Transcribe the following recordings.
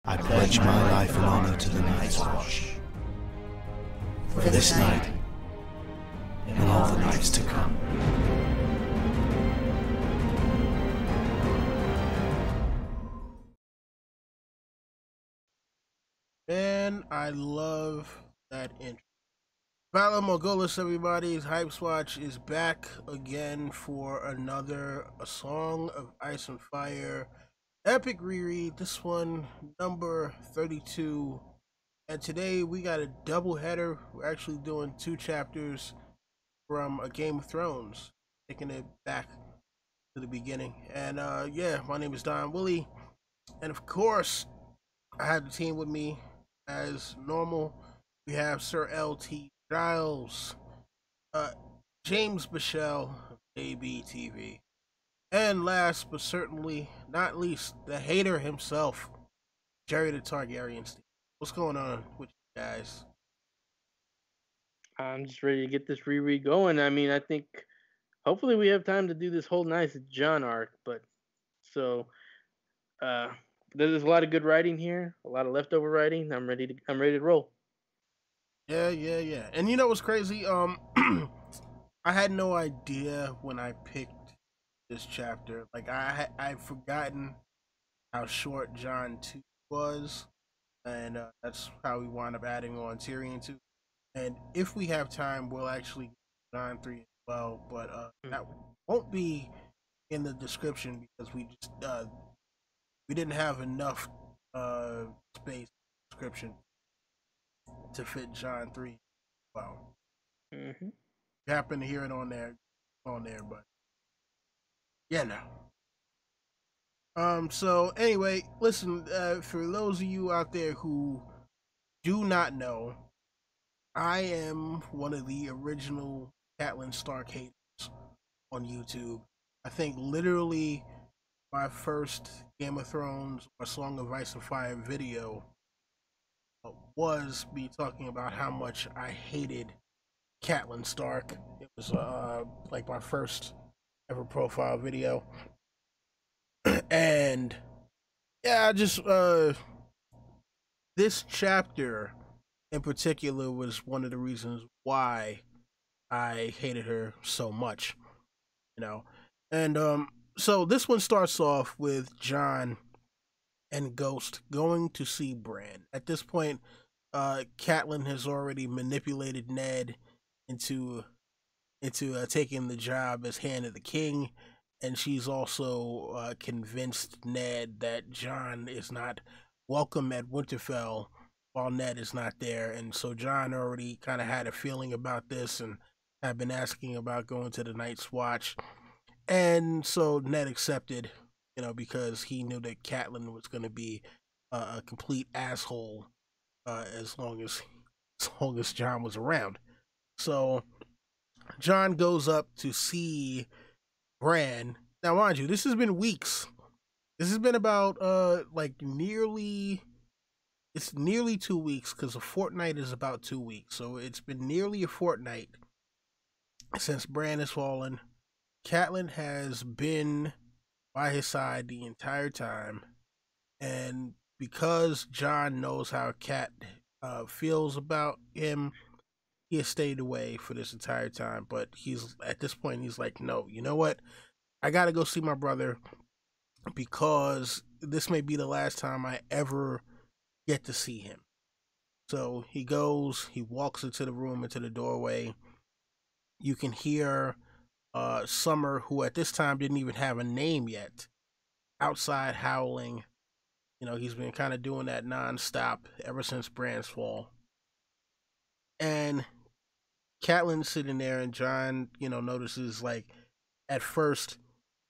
I pledge my life and honor to the Night's Watch, for this night and all the nights to come. Man, I love that intro. Valor Morgulis, everybody's Hype Swatch is back again for another A Song of Ice and Fire epic reread. This one, number 32. And today we got a double header. We're actually doing 2 chapters from A Game of Thrones, taking it back to the beginning. And yeah, my name is Don Willie. And of course, I have the team with me as normal. We have Sir L.T. Giles, James Bichelle of ABTV, and last but certainly not least, the hater himself, Jerry the Targaryen. What's going on with you guys? I'm just ready to get this reread going. I mean, I think hopefully we have time to do this whole nice Jon arc, but so uh there's a lot of good writing here, a lot of leftover writing. I'm ready to roll. Yeah. And you know what's crazy? I had no idea when I picked this chapter. Like I've forgotten how short Jon II was, and that's how we wound up adding on Tyrion 2. And if we have time, we'll actually get Jon 3 as well, but that won't be in the description because we didn't have enough space description to fit Jon 3 as well. Mm-hmm. You happen to hear it on there, but yeah, no. So anyway, listen, for those of you out there who do not know, I am one of the original Catelyn Stark haters on YouTube. I think literally my first Game of Thrones or Song of Ice and Fire video was me talking about how much I hated Catelyn Stark. It was like my first ever profile video. And yeah, I just this chapter in particular was one of the reasons why I hated her so much, you know. And so this one starts off with Jon and Ghost going to see Bran. At this point, Catelyn has already manipulated Ned into taking the job as Hand of the King, and she's also convinced Ned that Jon is not welcome at Winterfell while Ned is not there. And so Jon already kind of had a feeling about this and had been asking about going to the Night's Watch. And so Ned accepted, you know, because he knew that Catelyn was going to be a complete asshole as long as Jon was around. So Jon goes up to see Bran. Now, mind you, this has been weeks. This has been about it's nearly 2 weeks because a fortnight is about 2 weeks. So it's been nearly a fortnight since Bran has fallen. Catelyn has been by his side the entire time, and because Jon knows how Cat feels about him, he has stayed away for this entire time. But he's at this point, he's like, no, you know what? I gotta go see my brother because this may be the last time I ever get to see him. So he goes, he walks into the room, into the doorway. You can hear Summer, who at this time didn't even have a name yet, outside howling. You know, he's been kind of doing that nonstop ever since Bran's fall. And Catelyn's sitting there, and Jon, you know, notices, like, at first,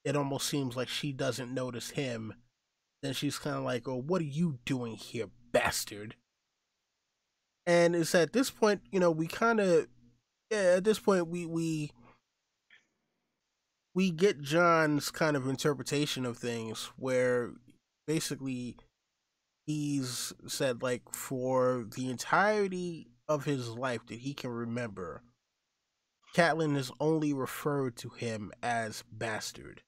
it almost seems like she doesn't notice him. Then she's kind of like, oh, what are you doing here, bastard? And it's at this point, you know, we kind of, yeah, at this point, we get Jon's kind of interpretation of things where basically he's said, like, for the entirety of his life that he can remember, Catelyn has only referred to him as bastard.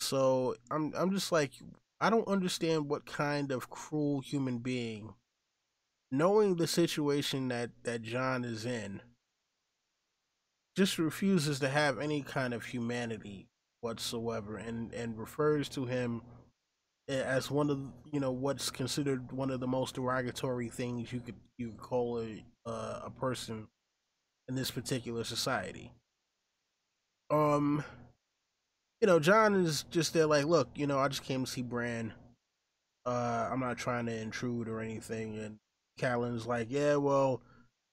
So I'm just like, I don't understand what kind of cruel human being, knowing the situation that Jon is in, just refuses to have any kind of humanity whatsoever, and refers to him as one of, what's considered one of the most derogatory things you could call a person in this particular society. Um, Jon is just there like, look, I just came to see Bran. I'm not trying to intrude or anything. And Catelyn's like, yeah, well,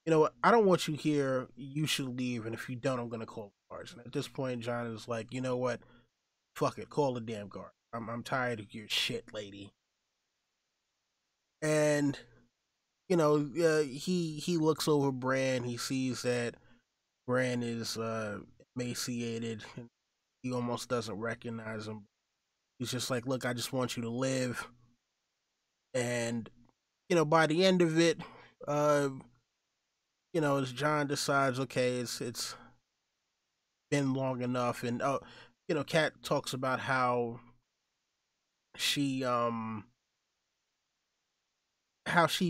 you know what? I don't want you here. You should leave. And if you don't, I'm gonna call the guards. And at this point, Jon is like, you know what? Fuck it. Call the damn guard. I'm tired of your shit, lady. And he looks over Bran. He sees that Bran is emaciated. And he almost doesn't recognize him. He's just like, look, I just want you to live. And by the end of it, as Jon decides, okay, it's been long enough, and Kat talks about how she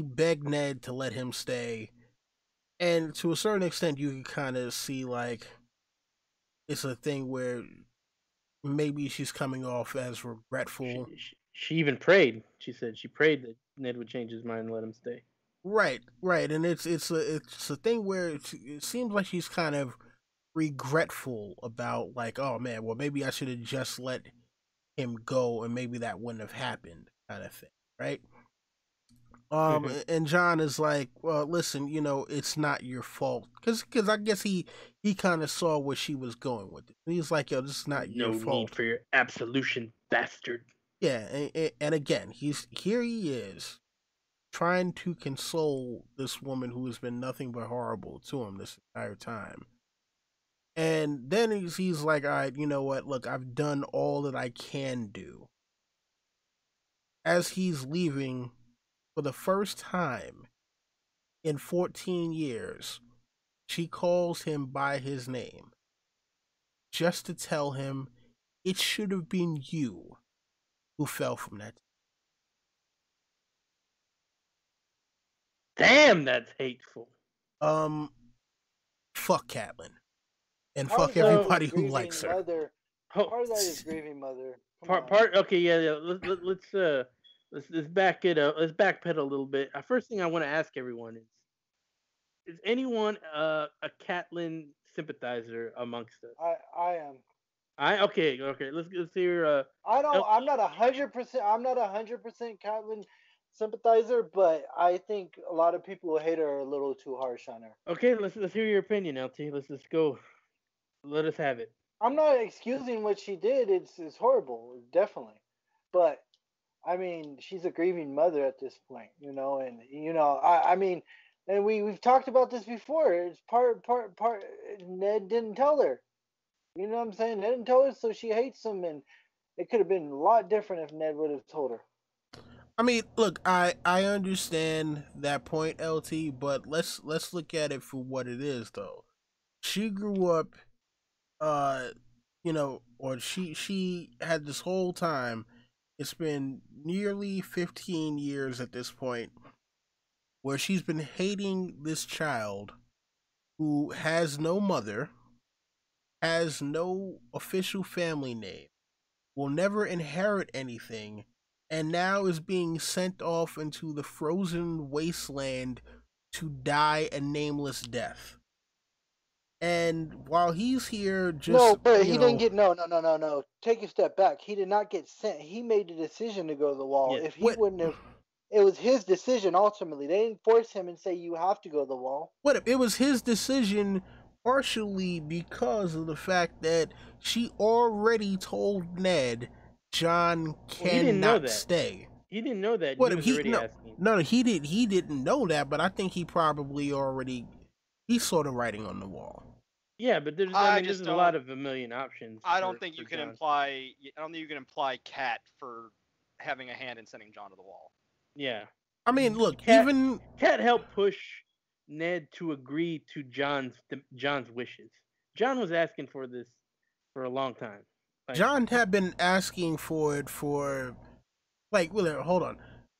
begged Ned to let him stay, and to a certain extent, you can kind of see like it's a thing where maybe she's coming off as regretful. She even prayed. She said she prayed that Ned would change his mind and let him stay. Right, and it's a thing where it seems like she's kind of regretful about like, oh man, well maybe I should have just let him go and maybe that wouldn't have happened, kind of thing, right? And Jon is like, well, listen, it's not your fault, because I guess he kind of saw where she was going with it. And he's like, yo, this is not your fault. No need for your absolution, bastard. Yeah, and again, he is trying to console this woman who has been nothing but horrible to him this entire time. And then he's like, all right, you know what? Look, I've done all that I can do. As he's leaving, for the first time in 14 years, she calls him by his name, just to tell him it should have been you who fell from that. Damn, that's hateful. Fuck Catelyn. And fuck everybody who likes her. Part of that is grieving mother. Okay, yeah. Let's back it up. Let's backpedal a little bit. First thing I want to ask everyone is anyone a Catelyn sympathizer amongst us? I am. Okay. Let's hear. I'm not 100%. I'm not 100% Catelyn sympathizer, but I think a lot of people who hate her are a little too harsh on her. Okay, let's hear your opinion, LT. Let's just go. Let us have it. I'm not excusing what she did. It's horrible, definitely. But I mean, she's a grieving mother at this point, and I mean, and we've talked about this before. It's part. Ned didn't tell her. You know what I'm saying? Ned didn't tell her, so she hates him, and it could have been a lot different if Ned would have told her. I mean, look, I understand that point, LT, but let's look at it for what it is, though. She grew up, or she had this whole time. It's been nearly 15 years at this point where she's been hating this child who has no mother, has no official family name, will never inherit anything, and now is being sent off into the frozen wasteland to die a nameless death. And while he's here, he didn't get no. Take a step back. He did not get sent. He made the decision to go to the wall. Yeah. If he wouldn't have, it was his decision ultimately. They didn't force him and say you have to go to the wall. It was his decision partially because of the fact that she already told Ned Jon cannot stay. He didn't know that. He didn't know that, but I think he probably already. He's sort of writing on the wall. Yeah, but there's a lot of a million options. I don't think you can imply Cat for having a hand in sending Jon to the wall. Yeah. I mean, look, Cat helped push Ned to agree to Jon's wishes. Jon was asking for this for a long time. Jon had been asking for it for like, well, hold on.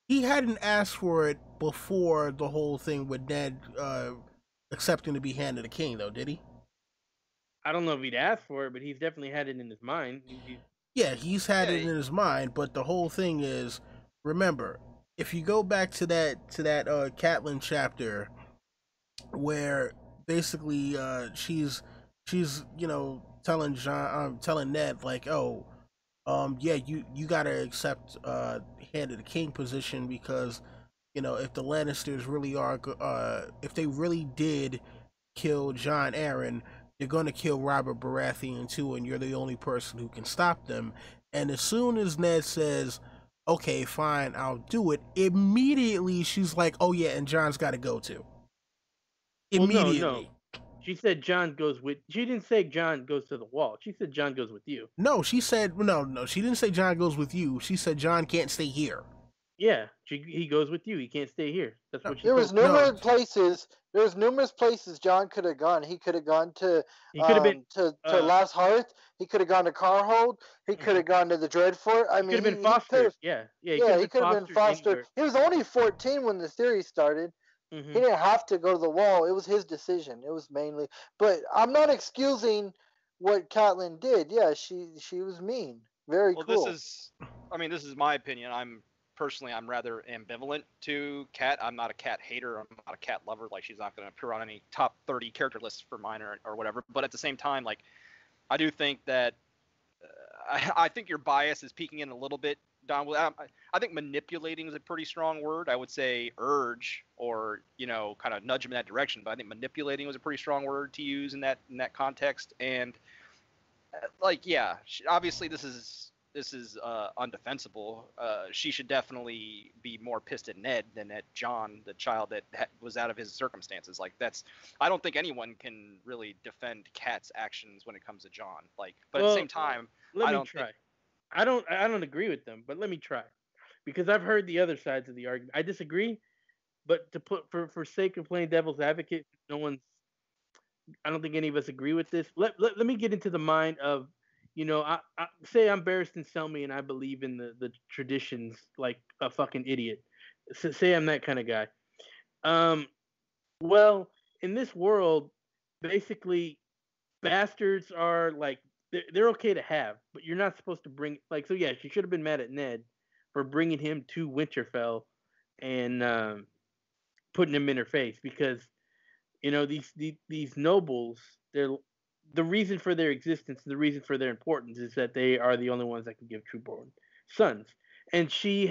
He hadn't asked for it before the whole thing with Ned accepting to be Hand of the King, though, did he? I don't know if he'd asked for it, but he's definitely had it in his mind. Yeah, he's had Yeah, it in his mind, but the whole thing is, remember, if you go back to that Catelyn chapter where basically she's telling telling Ned like, oh, yeah, you gotta accept Hand of the King position because if the Lannisters really are if they really did kill Jon Arryn, they're gonna kill Robert Baratheon too, and you're the only person who can stop them. And as soon as Ned says, okay, fine, I'll do it, immediately she's like, oh yeah, and Jon's gotta go too. Immediately. Well, no. She said Jon goes with. She didn't say Jon goes to the wall. She said Jon goes with you. No, she said no. She didn't say Jon goes with you. She said Jon can't stay here. Yeah, he goes with you. He can't stay here. That's what she. There was numerous places. There was numerous places Jon could have gone. He could have gone to. He could have been to Last Hearth. He could have gone to Carhold. He could have gone to the Dreadfort. I mean, he could have been fostered. Yeah. He could have been fostered. Anywhere. He was only 14 when the series started. Mm-hmm. He didn't have to go to the wall. It was his decision. It was mainly. But I'm not excusing what Catelyn did. Yeah, she was mean. Very cool. This is my opinion. I'm rather ambivalent to Cat. I'm not a Cat hater. I'm not a Cat lover. Like, she's not going to appear on any top 30 character lists for mine or whatever. But at the same time, like, I do think that I think your bias is peeking in a little bit, Don. I think manipulating is a pretty strong word. I would say urge or kind of nudge him in that direction. But I think manipulating was a pretty strong word to use in that context. And obviously this is undefensible. She should definitely be more pissed at Ned than at Jon, the child that was out of his circumstances. Like, I don't think anyone can really defend Cat's actions when it comes to Jon. Like, but at the same time, I don't agree with them, but let me try, because I've heard the other sides of the argument. I disagree, but to put for sake of playing devil's advocate, I don't think any of us agree with this. Let me get into the mind of. I say I'm Barristan Selmy and I believe in the traditions like a fucking idiot. So say I'm that kind of guy. Well, in this world, basically, bastards are like they're okay to have, but you're not supposed to bring so. Yeah, she should have been mad at Ned for bringing him to Winterfell and putting him in her face because these nobles, the reason for their existence, the reason for their importance is that they are the only ones that can give true-born sons. And she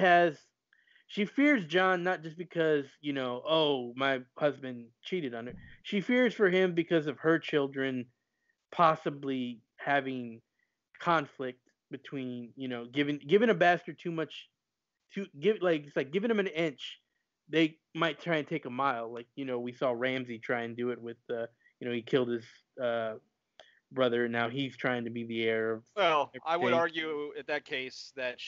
fears Jon not just because, my husband cheated on her. She fears for him because of her children possibly having conflict between, giving a bastard too much, it's like giving him an inch, they might try and take a mile. Like, we saw Ramsay try and do it with, he killed his brother. Now he's trying to be the heir of. Well, I would argue in that case that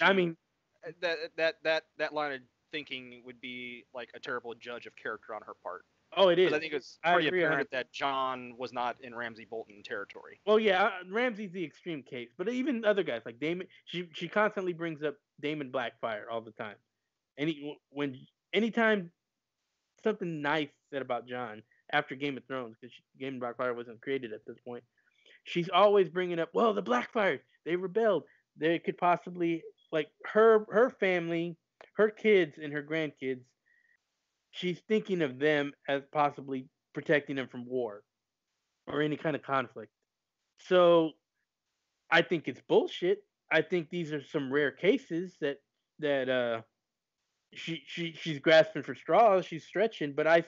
that line of thinking would be like a terrible judge of character on her part. Oh, it is. I think it's pretty apparent that Jon was not in Ramsay Bolton territory. Well, yeah, Ramsay's the extreme case, but even other guys like Daemon, she constantly brings up Daemon Blackfyre all the time. Anytime something nice said about Jon after Game of Thrones, because Daemon Blackfyre wasn't created at this point, she's always bringing up, well, the Blackfyre, they rebelled. They could possibly, like, her family, her kids and her grandkids, she's thinking of them as possibly protecting them from war or any kind of conflict. So I think it's bullshit. I think these are some rare cases that she's grasping for straws. She's stretching, but I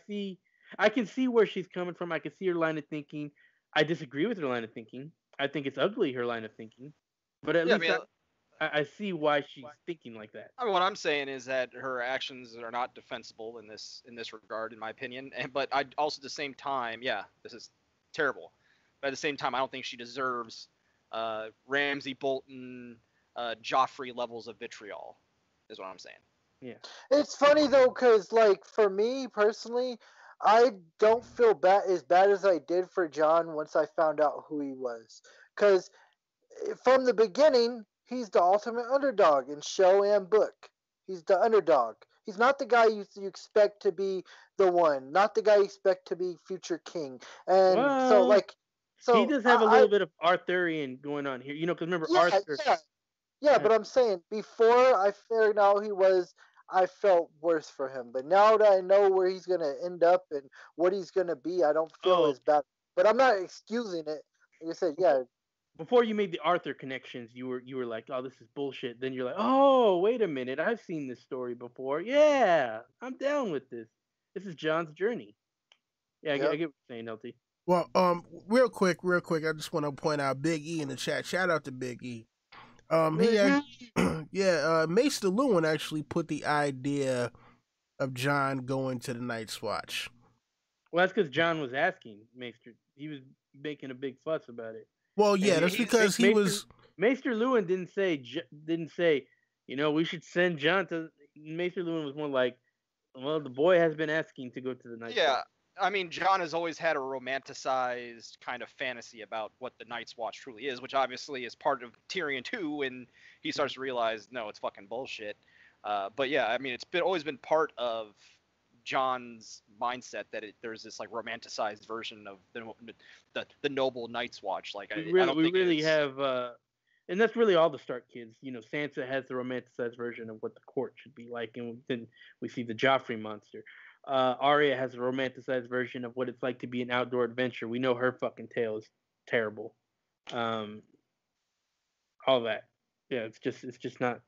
can see where she's coming from. I can see her line of thinking. I disagree with her line of thinking. I think it's ugly, her line of thinking. But at least I see why she's thinking like that. I mean, what I'm saying is that her actions are not defensible in this regard, in my opinion. But I also, at the same time, this is terrible. But at the same time, I don't think she deserves Ramsay Bolton, Joffrey levels of vitriol, is what I'm saying. Yeah. It's funny though, because like for me personally, I don't feel as bad as I did for Jon once I found out who he was. Because from the beginning, he's the ultimate underdog in show and book. He's the underdog. He's not the guy you expect to be the one. Not the guy you expect to be future king. And Well, he does have a I little bit of Arthurian going on here, because remember yeah, Arthur. yeah. But I'm saying before I figured out he was, I felt worse for him. But now that I know where he's gonna end up and what he's gonna be, I don't feel as bad. But I'm not excusing it. Like I said, yeah. Before you made the Arthur connections, you were like, oh, this is bullshit. Then you're like, oh, wait a minute, I've seen this story before. Yeah, I'm down with this. This is Jon's journey. Yeah, I get what you're saying, LT. Well, real quick, I just want to point out Big E in the chat. Shout out to Big E. He had, Maester Lewin actually put the idea of Jon going to the Night's Watch. Well, that's because Jon was asking Maester. He was making a big fuss about it. Well, yeah, that's because he was. Maester Lewin didn't say, we should send Jon to. Maester Lewin was more like, well, the boy has been asking to go to the Night's Watch. Yeah, I mean, Jon has always had a romanticized kind of fantasy about what the Night's Watch truly is, which obviously is part of Tyrion too, when he starts to realize, no, it's fucking bullshit. But yeah, I mean, it's always been part of Jon's mindset that there's this like romanticized version of the noble Night's Watch. Like, we really have, and that's really all the Stark kids. Sansa has the romanticized version of what the court should be like, and then we see the Joffrey monster. Arya has a romanticized version of what it's like to be an outdoor adventure. We know her fucking tale is terrible. All that. Yeah, it's just not.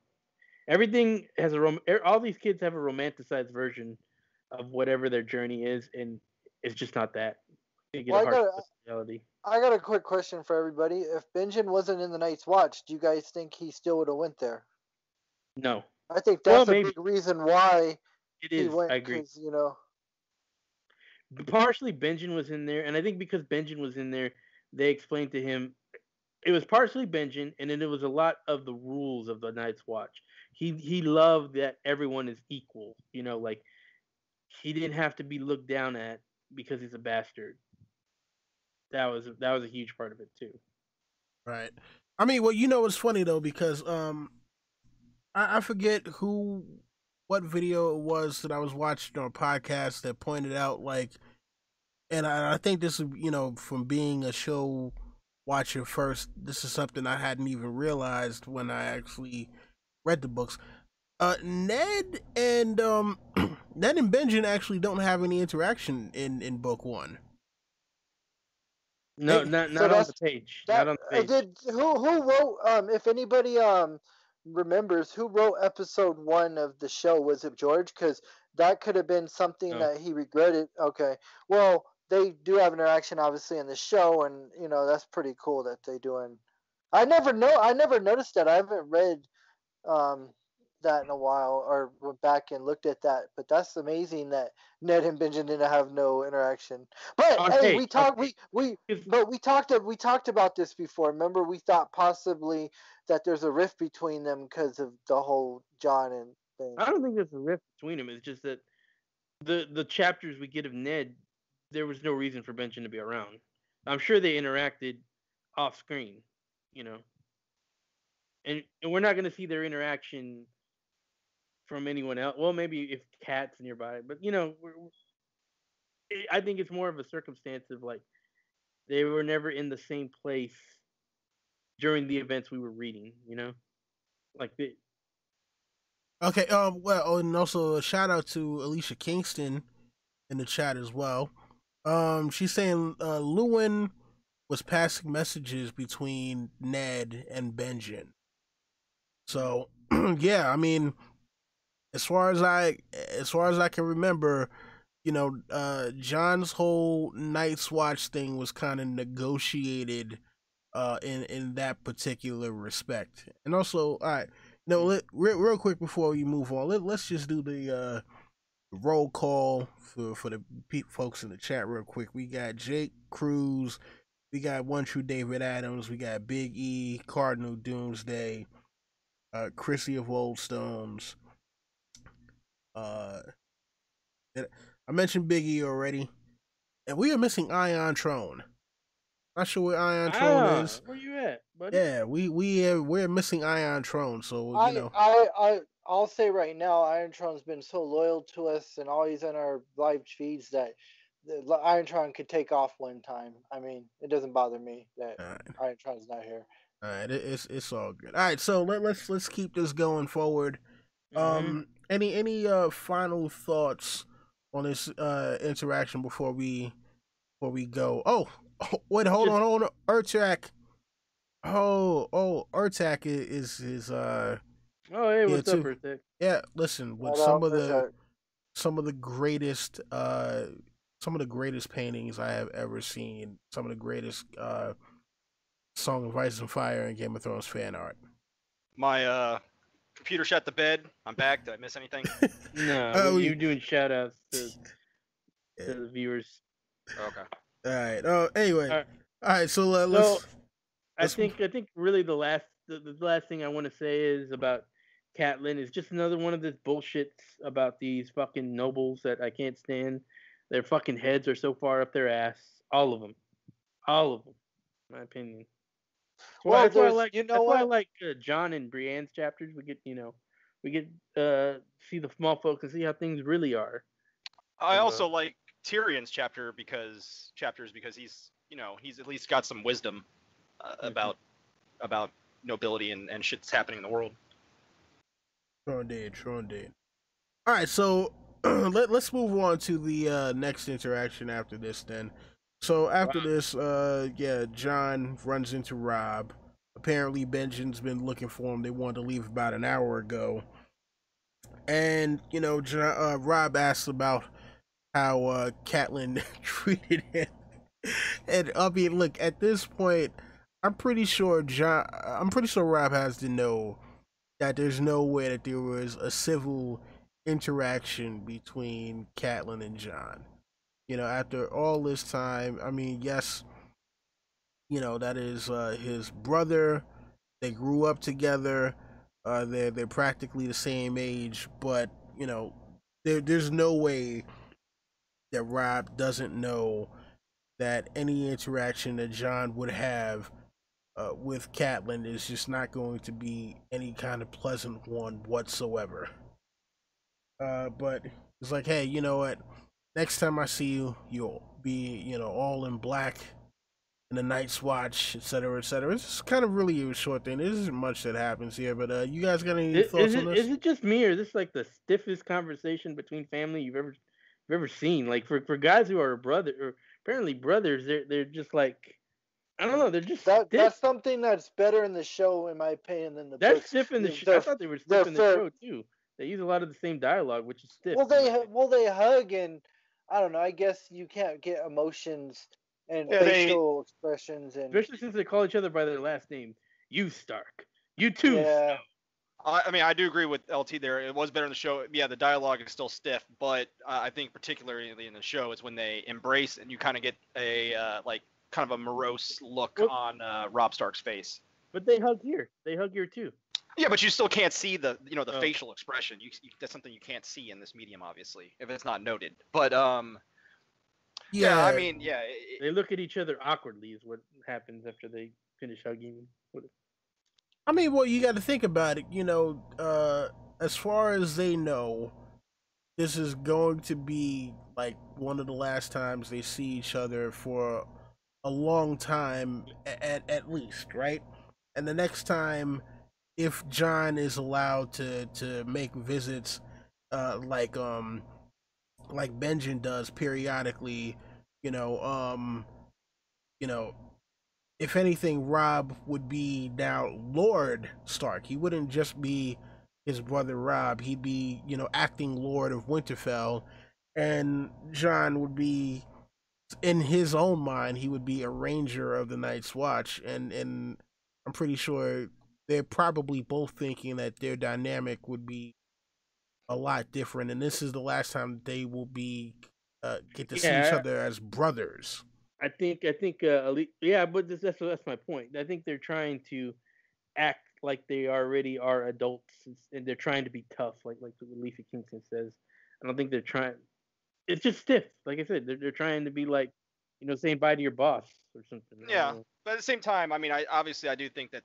Everything has all these kids have a romanticized version of whatever their journey is, and it's just not that. They get reality. I got a quick question for everybody. If Benjen wasn't in the Night's Watch, do you guys think he still would have went there? No. I think that's a big reason why he went. I agree. Partially Benjen was in there, and I think because Benjen was in there, they explained to him it was partially Benjen, and then it was a lot of the rules of the Night's Watch. He loved that everyone is equal. Like he didn't have to be looked down at because he's a bastard. That was a huge part of it too. Right. I mean, well, it's funny though, because I forget what video it was that I was watching on a podcast that pointed out, like, and I think this is, from being a show watcher first, this is something I hadn't even realized when I actually read the books. Ned and Benjen actually don't have any interaction in book one. No, not on the page. Not on the page. Who wrote? If anybody remembers, who wrote episode 1 of the show? Was it George? Because that could have been something that he regretted. Okay, well, they do have interaction obviously in the show, and that's pretty cool that they do. And I never noticed that. I haven't read that in a while, or went back and looked at that. But that's amazing that Ned and Benjen didn't have no interaction. But hey, we talked about this before. Remember, we thought possibly that there's a rift between them because of the whole Jon and thing. I don't think there's a rift between them. It's just that the chapters we get of Ned, there was no reason for Benjen to be around. I'm sure they interacted off screen, and we're not going to see their interaction from anyone else. Well, maybe if Kat's nearby, but I think it's more of a circumstance of like they were never in the same place during the events we were reading. Like the. Okay. Well, and also a shout out to Alicia Kingston in the chat as well. She's saying Lewin was passing messages between Ned and Benjen. So yeah, I mean, as far as I can remember, Jon's whole Night's Watch thing was kind of negotiated in that particular respect. And also, all right, real quick before we move on, let's just do the roll call for the folks in the chat real quick. We got Jake Cruz, we got One True David Adams, we got Big E, Cardinal Doomsday, Chrissy of Old Stones. I mentioned Big E already, and we are missing Ion Trone. Not sure where Ion Trone is. Where you at, buddy? Yeah, we're missing Ion Trone. So I I'll say right now, Irontron's been so loyal to us and always on our live feeds that Irontron could take off one time. I mean, it doesn't bother me that All right, Irontron's not here. all right, it's all good. All right, so let's keep this going forward. Mm-hmm. Any final thoughts on this interaction before we go? Wait, Just hold on, Urtak. Urtak is oh hey, here what's up, too. Earthquake? Yeah, listen, with Shout out some of the greatest paintings I have ever seen, some of the greatest Song of Ice and Fire and Game of Thrones fan art. My computer shut the bed. I'm back. Did I miss anything? No, you're doing shout outs to the viewers. Okay. All right. Oh, anyway. All right. All right. So So I let's. think really the last thing I want to say is about Catelyn is just another one of these bullshits about these fucking nobles that I can't stand. Their fucking heads are so far up their ass. All of them. In my opinion. Well, That's why I there's, like. you know That's why I what? like Jon and Brienne's chapters. We get see the small folks and see how things really are. I also like Tyrion's chapters because he's he's at least got some wisdom about nobility and shit's happening in the world. True indeed. All right. So let's move on to the next interaction after this. Then. So after this, Jon runs into Rob. Apparently, Benjen's been looking for him. They wanted to leave about an hour ago. And, Rob asks about how Catelyn treated him. And, I mean, look, at this point, I'm pretty sure Rob has to know that there's no way that there was a civil interaction between Catelyn and Jon. After all this time, I mean, yes, that is his brother. They grew up together. They're practically the same age, but there's no way that Rob doesn't know that any interaction that Jon would have with Catelyn is just not going to be any kind of pleasant one whatsoever. But it's like, hey, you know what? Next time I see you, you'll be, all in black in the Night's Watch, etc., etc. It's kind of really a short thing. There isn't much that happens here, but you guys got any thoughts on this? Is it just me, or is this like the stiffest conversation between family you've ever seen? Like for guys who are apparently brothers, they're just like, I don't know, they're just stiff. That's something that's better in the show, in my opinion, than the That's books. stiff in the show. I thought they were stiff in the show too. They use a lot of the same dialogue, which is stiff. Well, they hug, and I don't know. I guess you can't get emotions and facial expressions, and especially since they call each other by their last name. You Stark. You too. Yeah. I mean, I do agree with LT there. It was better in the show. Yeah, the dialogue is still stiff, but I think particularly in the show is when they embrace and you kind of get a kind of a morose look on Robb Stark's face. But they hug here. They hug here too. Yeah, but you still can't see the facial expression. That's something you can't see in this medium, obviously, if it's not noted. But yeah, I mean, yeah. They look at each other awkwardly is what happens after they finish hugging. I mean, well, you got to think about it. As far as they know, this is going to be like one of the last times they see each other for a long time, at least, right? And the next time, if Jon is allowed to make visits, like Benjen does periodically, you know, if anything, Robb would be now Lord Stark. He wouldn't just be his brother Robb. He'd be, acting Lord of Winterfell, and Jon would be, in his own mind, he would be a Ranger of the Night's Watch, and I'm pretty sure they're probably both thinking that their dynamic would be a lot different, and this is the last time they will be get to see each other as brothers. I think, yeah, but that's my point. I think they're trying to act like they already are adults, and they're trying to be tough, like Leafy Kingston says. I don't think they're trying. It's just stiff, like I said. They're trying to be like, saying bye to your boss or something. Yeah, But at the same time, I mean, I do think that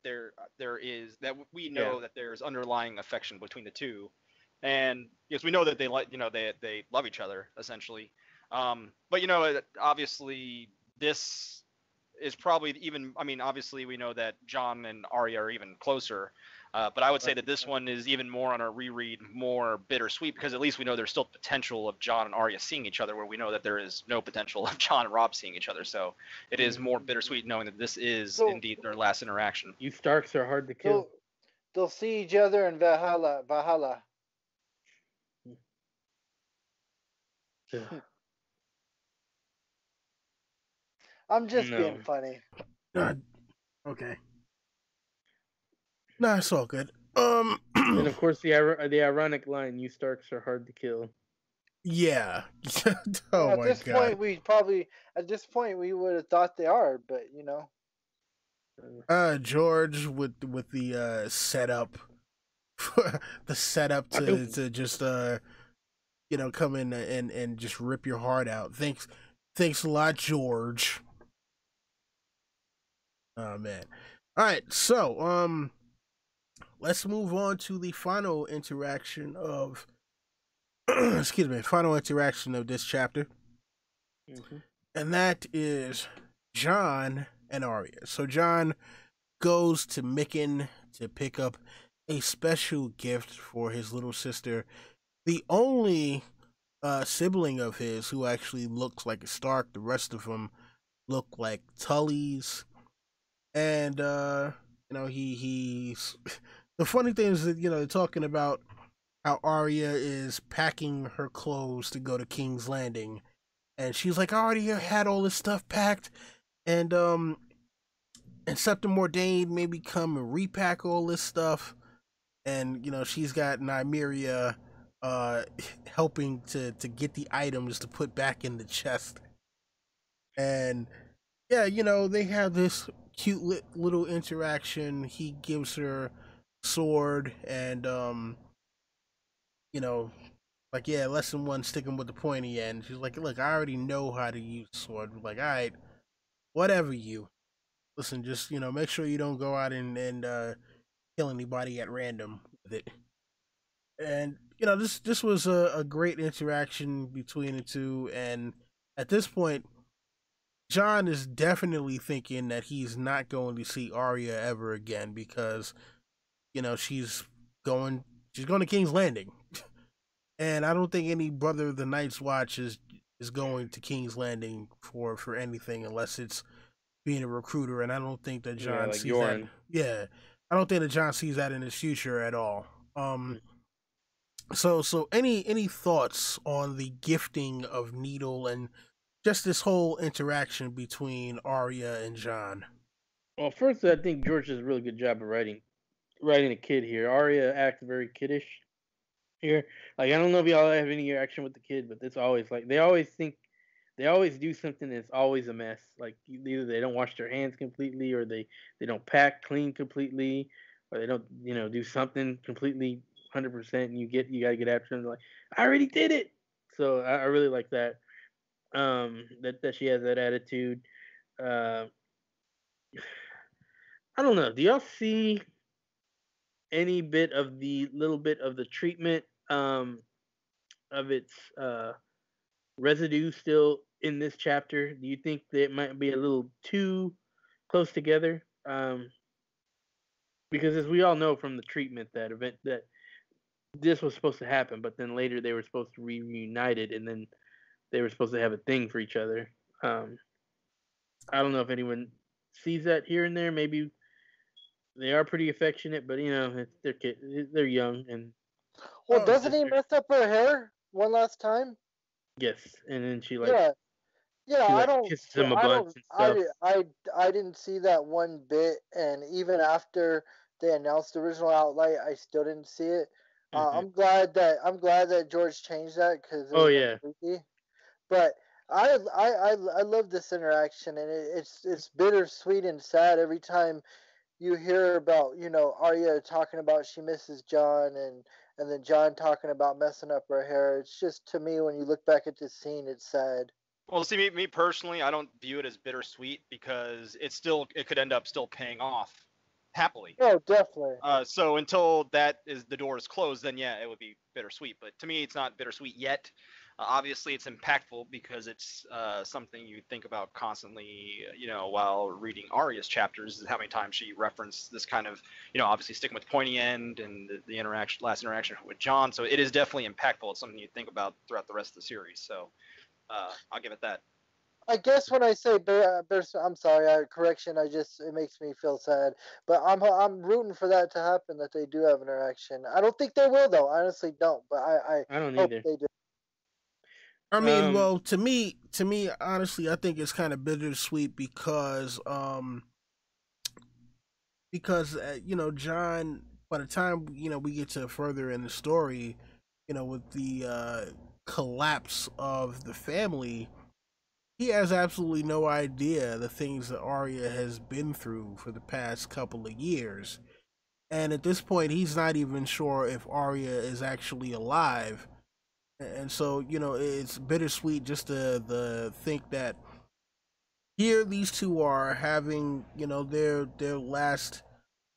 we know that there's underlying affection between the two, and yes, we know that they love each other essentially. But obviously this is probably even. I mean, obviously we know that Jon and Arya are even closer. But I would say that this one is even more on a reread, more bittersweet, because at least we know there's still potential of Jon and Arya seeing each other, where we know that there is no potential of Jon and Robb seeing each other. So it is more bittersweet knowing that this is indeed their last interaction. You Starks are hard to kill. They'll see each other in Valhalla. I'm just being funny. Okay. No, it's all good. And of course the ironic line, "You Starks are hard to kill." Yeah. Oh at my this god. point we would have thought they are, but George with the setup, the setup to just come in and just rip your heart out. Thanks a lot, George. Oh man. All right, so let's move on to the final interaction of final interaction of this chapter. And that is Jon and Arya. So Jon goes to Micken to pick up a special gift for his little sister, the only sibling of his who actually looks like a Stark. The rest of them look like Tullys. And he's the funny thing is that they're talking about how Arya is packing her clothes to go to King's Landing, and she's like, I already had all this stuff packed, and Septim Mordain maybe come and repack all this stuff, and she's got Nymeria helping to get the items to put back in the chest, and they have this cute little interaction. He gives her sword, and lesson one, sticking with the pointy end. She's like, look, I already know how to use sword. I'm like, all right, whatever you. Listen, just make sure you don't go out and kill anybody at random with it. And this was a great interaction between the two, and at this point, Jon is definitely thinking that he's not going to see Arya ever again because she's going to King's Landing. And I don't think any brother of the Night's Watch is going to King's Landing for anything unless it's being a recruiter, and I don't think that Jon sees that. Yeah, I don't think that Jon sees that in his future at all. So any thoughts on the gifting of Needle and just this whole interaction between Arya and Jon? Well, first, I think George does a really good job of writing a kid here. Arya acts very kiddish here. Like, I don't know if y'all have any interaction with the kid, but it's always like they always do something that's always a mess. Like, either they don't wash their hands completely, or they don't pack clean completely, or they don't do something completely 100%, and you got to get after them. Like, I already did it. So I really like that. That she has that attitude. I don't know. Do y'all see any little bit of the treatment of its residue still in this chapter? Do you think that it might be a little too close together? Because as we all know from the treatment, that event, that this was supposed to happen, but then later they were supposed to reunited, and then they were supposed to have a thing for each other. I don't know if anyone sees that here and there. Maybe they are pretty affectionate, but it's their kid. They're young, and doesn't he mess up her hair one last time? Yes, and then she I don't kisses him a bunch and stuff. I didn't see that one bit, and even after they announced the original outright, I still didn't see it. I'm glad that George changed that because creepy. But I love this interaction, and it's bittersweet and sad every time you hear about Arya talking about she misses Jon, and then Jon talking about messing up her hair. It's just, to me, when you look back at this scene, it's sad. Well, see, me personally, I don't view it as bittersweet because it could end up still paying off happily. Oh, definitely. So until the door is closed, then yeah, it would be bittersweet. But to me, it's not bittersweet yet. Obviously, it's impactful because it's something you think about constantly, while reading Arya's chapters. Is how many times she referenced this kind of, obviously sticking with the pointy end and the last interaction with Jon. So it is definitely impactful. It's something you think about throughout the rest of the series. So I'll give it that. I guess when I say I'm sorry, correction. It makes me feel sad, but I'm rooting for that to happen. That they do have interaction. I don't think they will though. I honestly don't, but I don't hope either. they do. I mean, well, to me, honestly, I think it's kind of bittersweet because Jon. By the time we get to further in the story, with the collapse of the family, he has absolutely no idea the things that Arya has been through for the past couple of years. And at this point, he's not even sure if Arya is actually alive. And so, it's bittersweet just to think that here these two are having, their last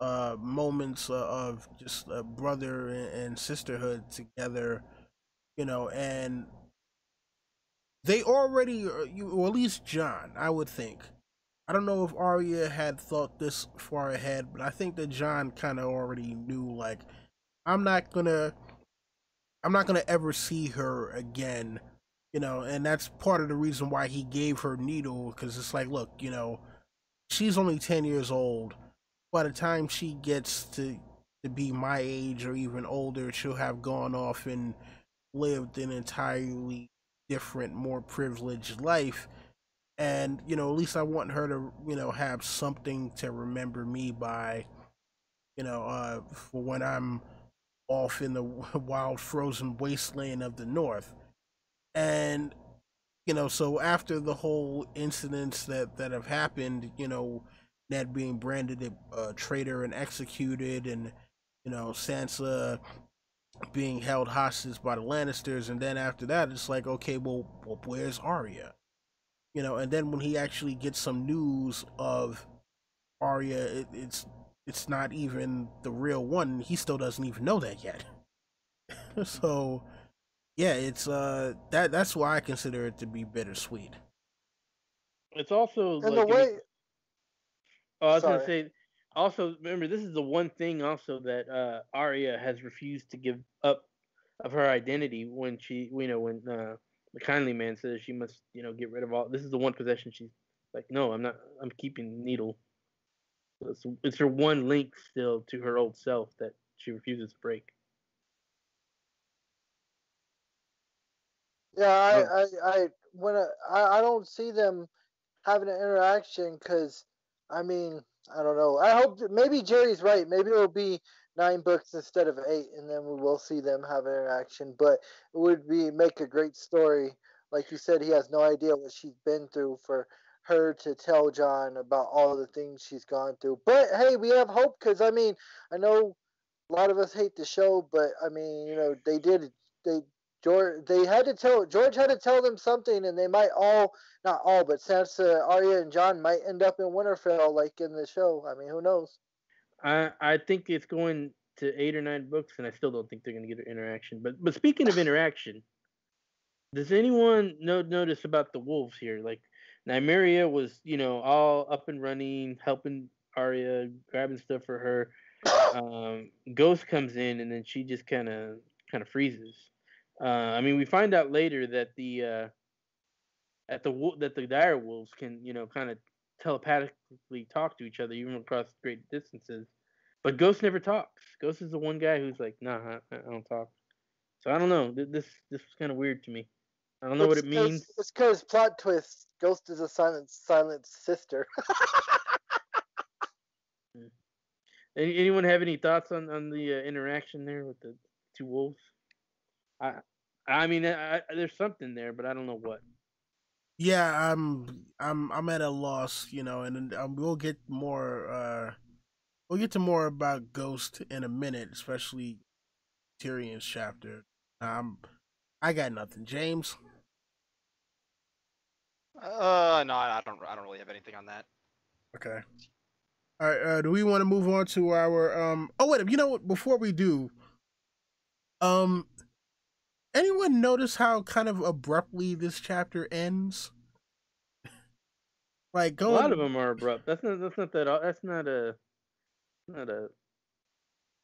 moments of just brother and sisterhood together, and they already, or at least Jon, I would think. I don't know if Arya had thought this far ahead, but I think that Jon kind of already knew, like, I'm not gonna, ever see her again, and that's part of the reason why he gave her needle, because it's like, look, she's only 10 years old. By the time she gets to be my age or even older, she'll have gone off and lived an entirely different, more privileged life. And, at least I want her to, have something to remember me by, for when I'm off in the wild, frozen wasteland of the North. And, so after the whole incidents that have happened, Ned being branded a traitor and executed, and, Sansa being held hostage by the Lannisters, and then after that, it's like, okay, well where's Arya? And then when he actually gets some news of Arya, it's not even the real one. He still doesn't even know that yet. So yeah, it's that's why I consider it to be bittersweet. It's also And like the way, I was gonna sorry, say. Also, remember this is the one thing also that Arya has refused to give up of her identity when when the kindly man says she must get rid of all. This is the one possession she's like, no, I'm not. I'm keeping the needle. It's her one link still to her old self that she refuses to break. yeah, Oh, I don't see them having an interaction because, I mean, I don't know. I hope that maybe Jerry's right. Maybe it'll be 9 books instead of 8, and then we will see them have an interaction. But it would make a great story. Like you said, he has no idea what she's been through for her to tell Jon about all the things she's gone through. But hey, we have hope because I mean, I know a lot of us hate the show, but I mean, they did they George had to tell them something, and they might all, not all, but Sansa, Arya, and Jon might end up in Winterfell like in the show. I mean, who knows? I think it's going to 8 or 9 books, and I still don't think they're going to get an interaction. But speaking of interaction, does anyone notice about the wolves here? Like Nymeria was all up and running, helping Arya, grabbing stuff for her. Ghost comes in, and then she just kind of freezes. I mean, we find out later that the dire wolves can kind of telepathically talk to each other even across great distances, but Ghost never talks. Ghost is the one guy who's like, nah, I don't talk. So I don't know. This was kind of weird to me. I don't know what it means. It's because plot twist. Ghost is a silent sister. Anyone have any thoughts on the interaction there with the two wolves? I I mean, there's something there, but I don't know what. Yeah, I'm at a loss, and we'll get more. We'll get to more about Ghost in a minute, especially Tyrion's chapter. I got nothing, James. No, I don't. I don't really have anything on that. Okay. All right. Do we want to move on to our? Oh wait. You know what? Before we do, um, anyone notice how kind of abruptly this chapter ends? Like A lot going. of them are abrupt. That's not that. That's not a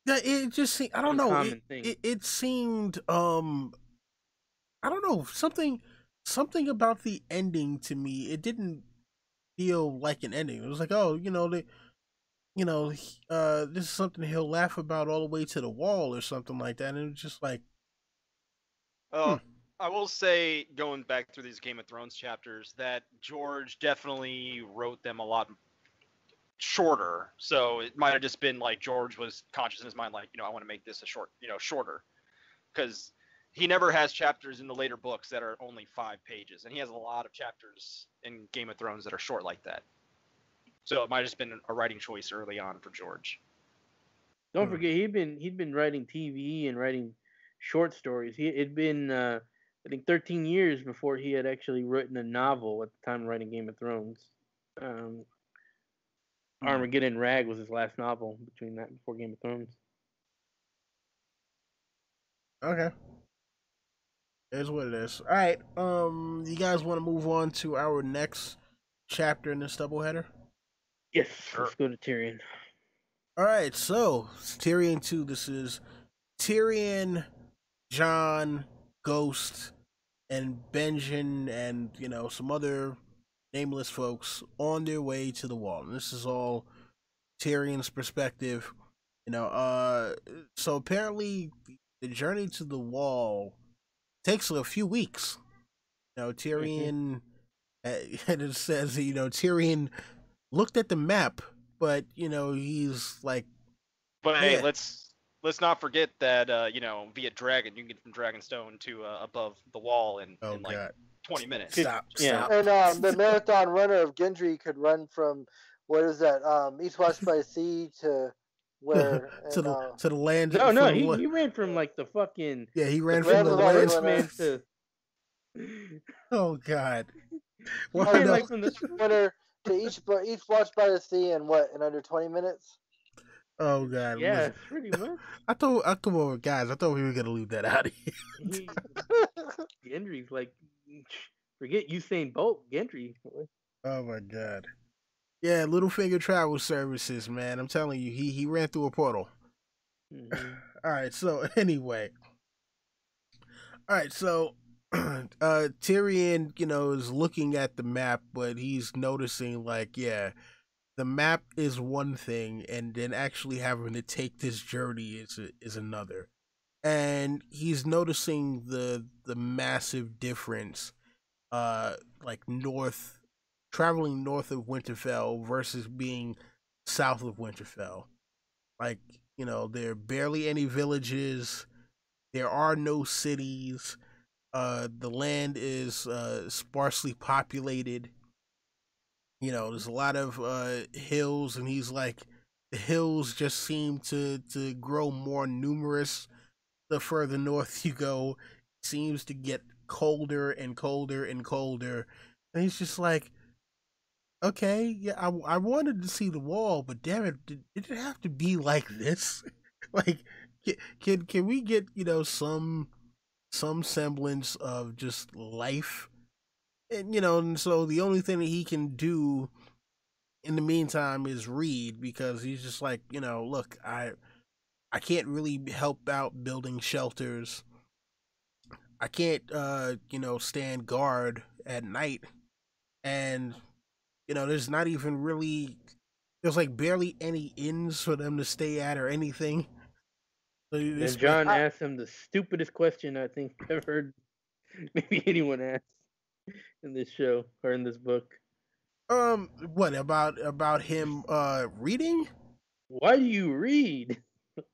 Yeah. It just seemed. I don't know. uncommon thing. It seemed. I don't know. Something about the ending to me. It didn't feel like an ending. It was like, oh, this is something he'll laugh about all the way to the wall or something like that. And it was just like, I will say, going back through these Game of Thrones chapters, that George definitely wrote them a lot shorter. So it might have just been like George was conscious in his mind, like, I want to make this shorter, because he never has chapters in the later books that are only 5 pages, and he has a lot of chapters in Game of Thrones that are short like that. So it might have just been a writing choice early on for George. Don't forget, he'd been writing TV and writing short stories. It'd been I think 13 years before he had actually written a novel at the time of writing Game of Thrones. Armageddon Rag was his last novel between that and before Game of Thrones. okay, here's what it is. All right, you guys want to move on to our next chapter in this doubleheader? Yes, let's go to Tyrion. All right, so Tyrion 2. This is Tyrion, Jon, Ghost, and Benjen, and some other nameless folks on their way to the wall. And this is all Tyrion's perspective. So apparently the journey to the wall takes a few weeks. Tyrion, and it says, Tyrion looked at the map, but he's like, but hey, let's not forget that via dragon you can get from Dragonstone to above the wall in like 20 minutes. Stop. And the marathon runner of Gendry could run from what is that? Eastwatch by Sea to where? to the land. No, he ran from like the fucking. Yeah, he ran from the land to. Oh God! Well, no. Like from the winter to Eastwatch by the Sea in under 20 minutes. Oh God! Yeah, pretty much. I thought we were gonna leave that out of here. Gendry's like, forget Usain Bolt, Gendry. Oh my God! Yeah, Littlefinger Travel Services, man. I'm telling you, he ran through a portal. Mm-hmm. All right. So anyway, Tyrion, is looking at the map, but he's noticing the map is one thing, and then actually having to take this journey is another. And he's noticing the massive difference, traveling north of Winterfell versus being south of Winterfell. There are barely any villages. There are no cities. The land is sparsely populated. There's a lot of hills, and he's like, the hills just seem to grow more numerous the further north you go. It seems to get colder and colder and colder. And he's just like, okay, yeah, I wanted to see the wall, but damn it, did it have to be like this? Like, can we get, some semblance of just life? And so the only thing that he can do in the meantime is read, because he's just like, look, I can't really help out building shelters. I can't, stand guard at night. And, there's not even really, there's like barely any inns for them to stay at or anything. So and Jon asked him the stupidest question I think I've heard maybe anyone asked in this show or in this book. What about him reading? Why do you read?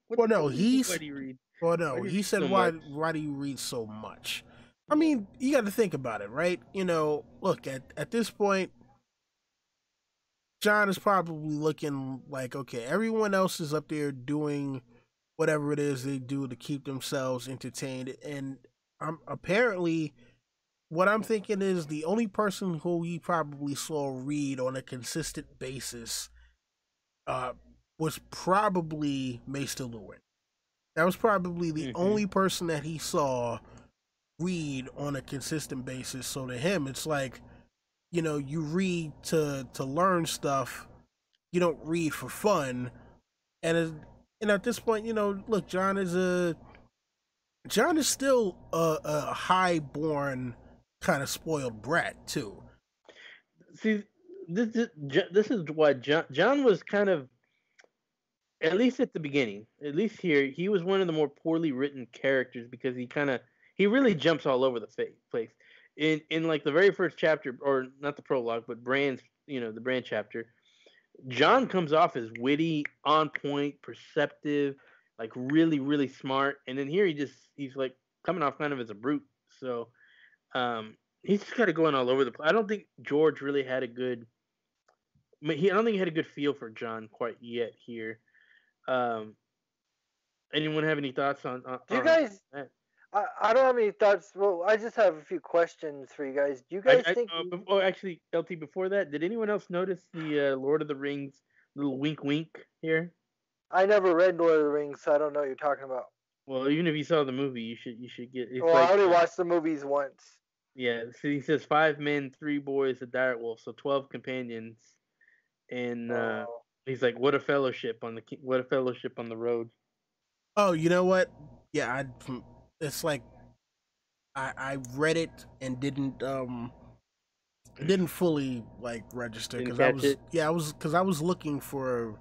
Well, no, why do you read? Well, no, he said, why do you read so much? I mean, you got to think about it, right? Look, at this point, Jon is probably looking like, okay, everyone else is up there doing whatever it is they do to keep themselves entertained, and apparently what I'm thinking is the only person who we probably saw read on a consistent basis was probably Maester Lewin. That was probably the only person that he saw read on a consistent basis. So to him, it's like, you read to learn stuff. You don't read for fun. And at this point, look, Jon is still a high-born kind of spoiled brat too. See, this is why Jon was kind of, at least at the beginning, at least here, he was one of the more poorly written characters because he really jumps all over the place. In like the very first chapter, or not the prologue, but Bran's, the Bran chapter, Jon comes off as witty, on point, perceptive, like really, really smart. And then here he's like coming off kind of as a brute. So he's just kind of going all over the place. I don't think George really had a good. I don't think he had a good feel for Jon quite yet here. Anyone have any thoughts on Do you guys? that? I don't have any thoughts. Well, I just have a few questions for you guys. Do you guys think? Actually, LT, before that, did anyone else notice the Lord of the Rings little wink, wink here? I never read Lord of the Rings, so I don't know what you're talking about. Well, even if you saw the movie, you should get. I only watched the movies once. Yeah, so he says 5 men, 3 boys, a dire wolf, so 12 companions, and he's like, "What a fellowship on the road." Oh, you know what? Yeah, it's like I read it and didn't fully like register because I was looking for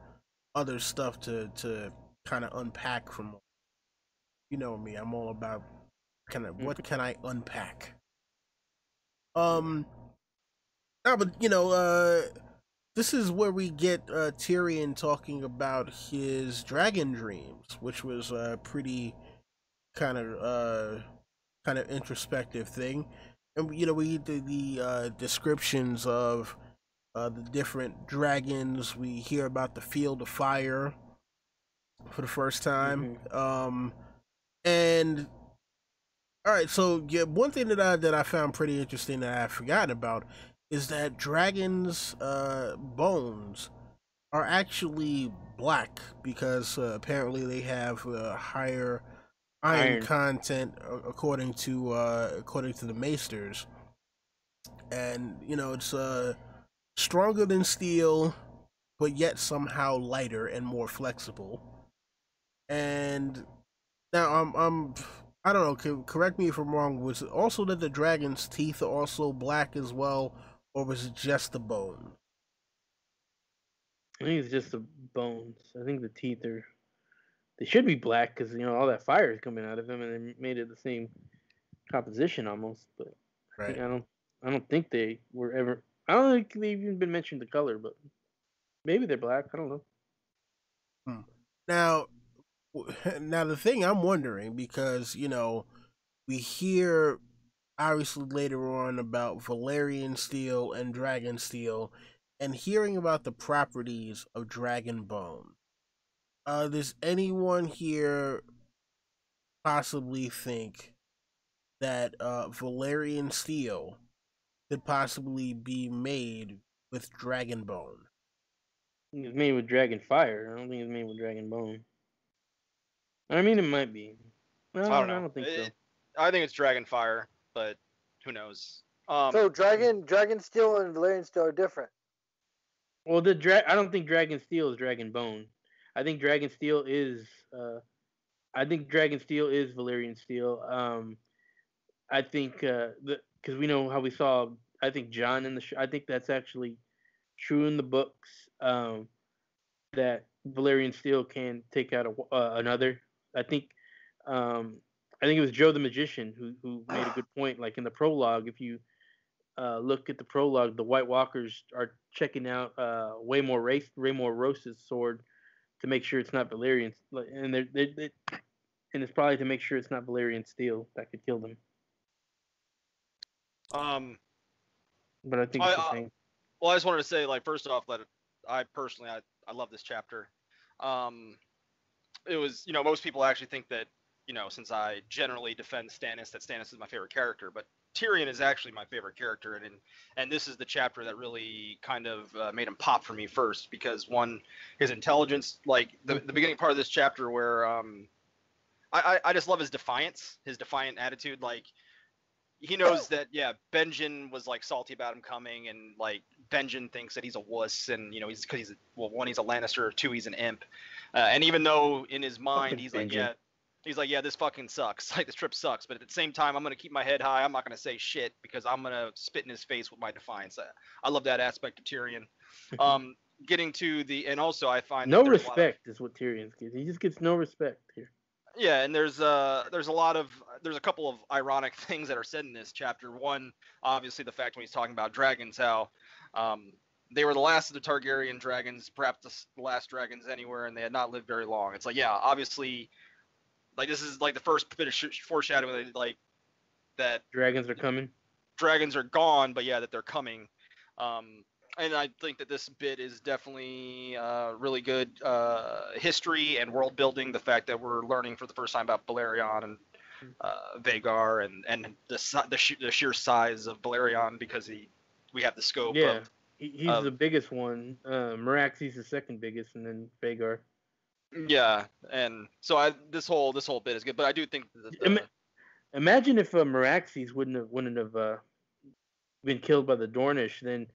other stuff to kind of unpack from. You know me, I'm all about what can I unpack. But this is where we get Tyrion talking about his dragon dreams, which was a pretty kind of introspective thing. And we get the descriptions of the different dragons. We hear about the Field of Fire for the first time. And all right, so yeah, one thing that I found pretty interesting that I've forgotten about is that dragons' bones are actually black because apparently they have higher iron content according to the maesters, and it's stronger than steel, but yet somehow lighter and more flexible. And now I don't know. Correct me if I'm wrong. Was it also that the dragon's teeth are also black as well, or was it just the bone? I think it's just the bones. I think the teeth they should be black because all that fire is coming out of them, and they made it the same composition almost. But right. I don't think they were ever. I don't think they've even been mentioned the color, but maybe they're black. I don't know. Now the thing I'm wondering, because we hear obviously later on about Valyrian steel and dragon steel, and hearing about the properties of dragon bone. Does anyone here possibly think that Valyrian steel could possibly be made with dragon bone? It's made with dragon fire. I don't think it's made with dragon bone. I mean, it might be. No, I don't know. I don't think so. I think it's dragon fire, but who knows? So dragon steel and Valyrian steel are different. Well, I don't think dragon steel is dragon bone. I think dragon steel is. Valyrian steel. I think because we know how we saw. I think Jon in the. I think that's actually true in the books. That Valyrian steel can take out another. I think it was Joe the Magician who made a good point. Like in the prologue, if you look at the prologue, the White Walkers are checking out Waymore Rose's sword to make sure it's not Valyrian, and and it's probably to make sure it's not Valyrian steel that could kill them. But I think it's the same. Well, I just wanted to say, like, first off, that I personally love this chapter. It was, most people actually think that, since I generally defend Stannis, that Stannis is my favorite character, but Tyrion is actually my favorite character, and this is the chapter that really kind of made him pop for me first, because one, his intelligence, like the beginning part of this chapter where I just love his defiant attitude. Like, he knows that, yeah, Benjen was like salty about him coming, and like Benjen thinks that he's a wuss, and he's because one, he's a Lannister, two, he's an imp, and even though in his mind he's like, yeah. He's like, yeah, this fucking sucks. Like, this trip sucks. But at the same time, I'm going to keep my head high. I'm not going to say shit because I'm going to spit in his face with my defiance. I love that aspect of Tyrion. Getting to the, and also I find no respect is what Tyrion gets. He just gets no respect here. Yeah, and there's a couple of ironic things that are said in this chapter. One, obviously the fact when he's talking about dragons, how they were the last of the Targaryen dragons, perhaps the last dragons anywhere, and they had not lived very long. It's like, yeah, obviously, like, this is like the first bit of foreshadowing, like, that dragons are coming. Dragons are gone, but yeah, that they're coming. And I think that this bit is definitely really good history and world building. The fact that we're learning for the first time about Balerion and Vhagar, and the sheer size of Balerion, because we have the scope. Yeah, he's the biggest one. Meraxi's the second biggest, and then Vhagar. Yeah, and so this whole bit is good, but I do think that imagine if Meraxes wouldn't have been killed by the Dornish, then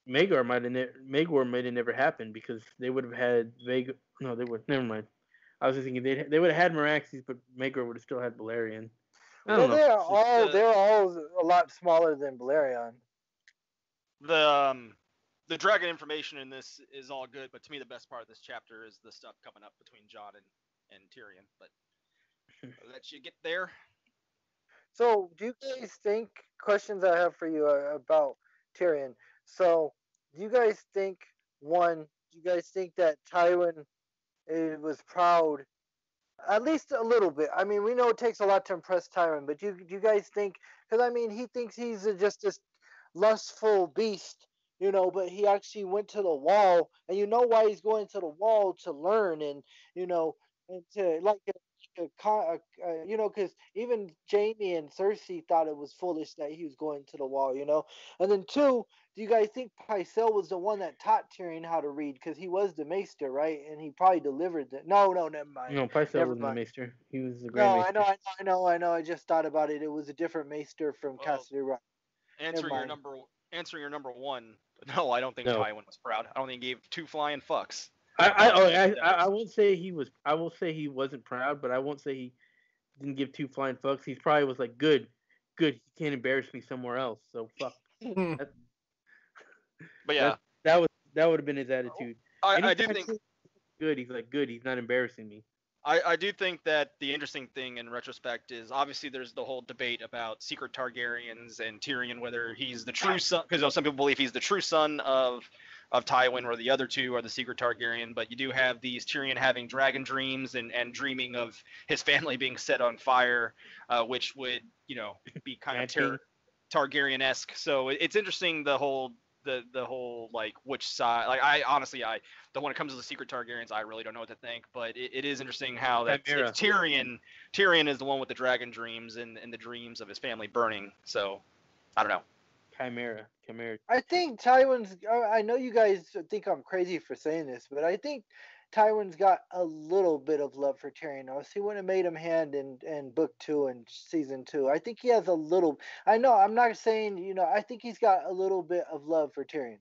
Maegor might have never happened, because they would have had Vhagar. No, they would. Never mind. I was just thinking they would have had Meraxes, but Maegor would have still had Balerion. I don't know. They're all a lot smaller than Balerion. The dragon information in this is all good, but to me the best part of this chapter is the stuff coming up between Jon and Tyrion. But I'll let you get there. So, do you guys think, questions I have for you about Tyrion. So, do you guys think, that Tywin was proud, at least a little bit? I mean, we know it takes a lot to impress Tywin, but do you guys think, because I mean, he thinks he's just this lustful beast, but he actually went to the wall, and you know why he's going to the wall, to learn, and and to like because even Jaime and Cersei thought it was foolish that he was going to the wall, and then two, do you guys think Pycelle was the one that taught Tyrion how to read, because he was the maester, right? And he probably delivered it. No, never mind. No, Pycelle wasn't the maester. He was the Grand Maester. No, I know. I just thought about it. It was a different maester from Cassidy Rock. Answering your number one, no, I don't think Tywin was proud. I don't think he gave two flying fucks. I won't say he was. I will say he wasn't proud, but I won't say he didn't give two flying fucks. He probably was like, good. He can't embarrass me somewhere else. So fuck. But yeah, that would have been his attitude. I do think good. He's like, good. He's not embarrassing me. I do think that the interesting thing in retrospect is, obviously there's the whole debate about secret Targaryens and Tyrion, whether he's the true son, because some people believe he's the true son of Tywin, or the other two are the secret Targaryen. But you do have these Tyrion having dragon dreams and dreaming of his family being set on fire, which would be kind of Targaryen-esque. So it's interesting, the whole like which side. Like, when it comes to the secret Targaryens, I really don't know what to think. But it is interesting how that it's Tyrion is the one with the dragon dreams and the dreams of his family burning. So I don't know. Chimera. I think Tywin's. I know you guys think I'm crazy for saying this, but I think Tywin's got a little bit of love for Tyrion. He wouldn't have made him hand in book 2 and season 2. I think he has a little. I know. I'm not saying. I think he's got a little bit of love for Tyrion,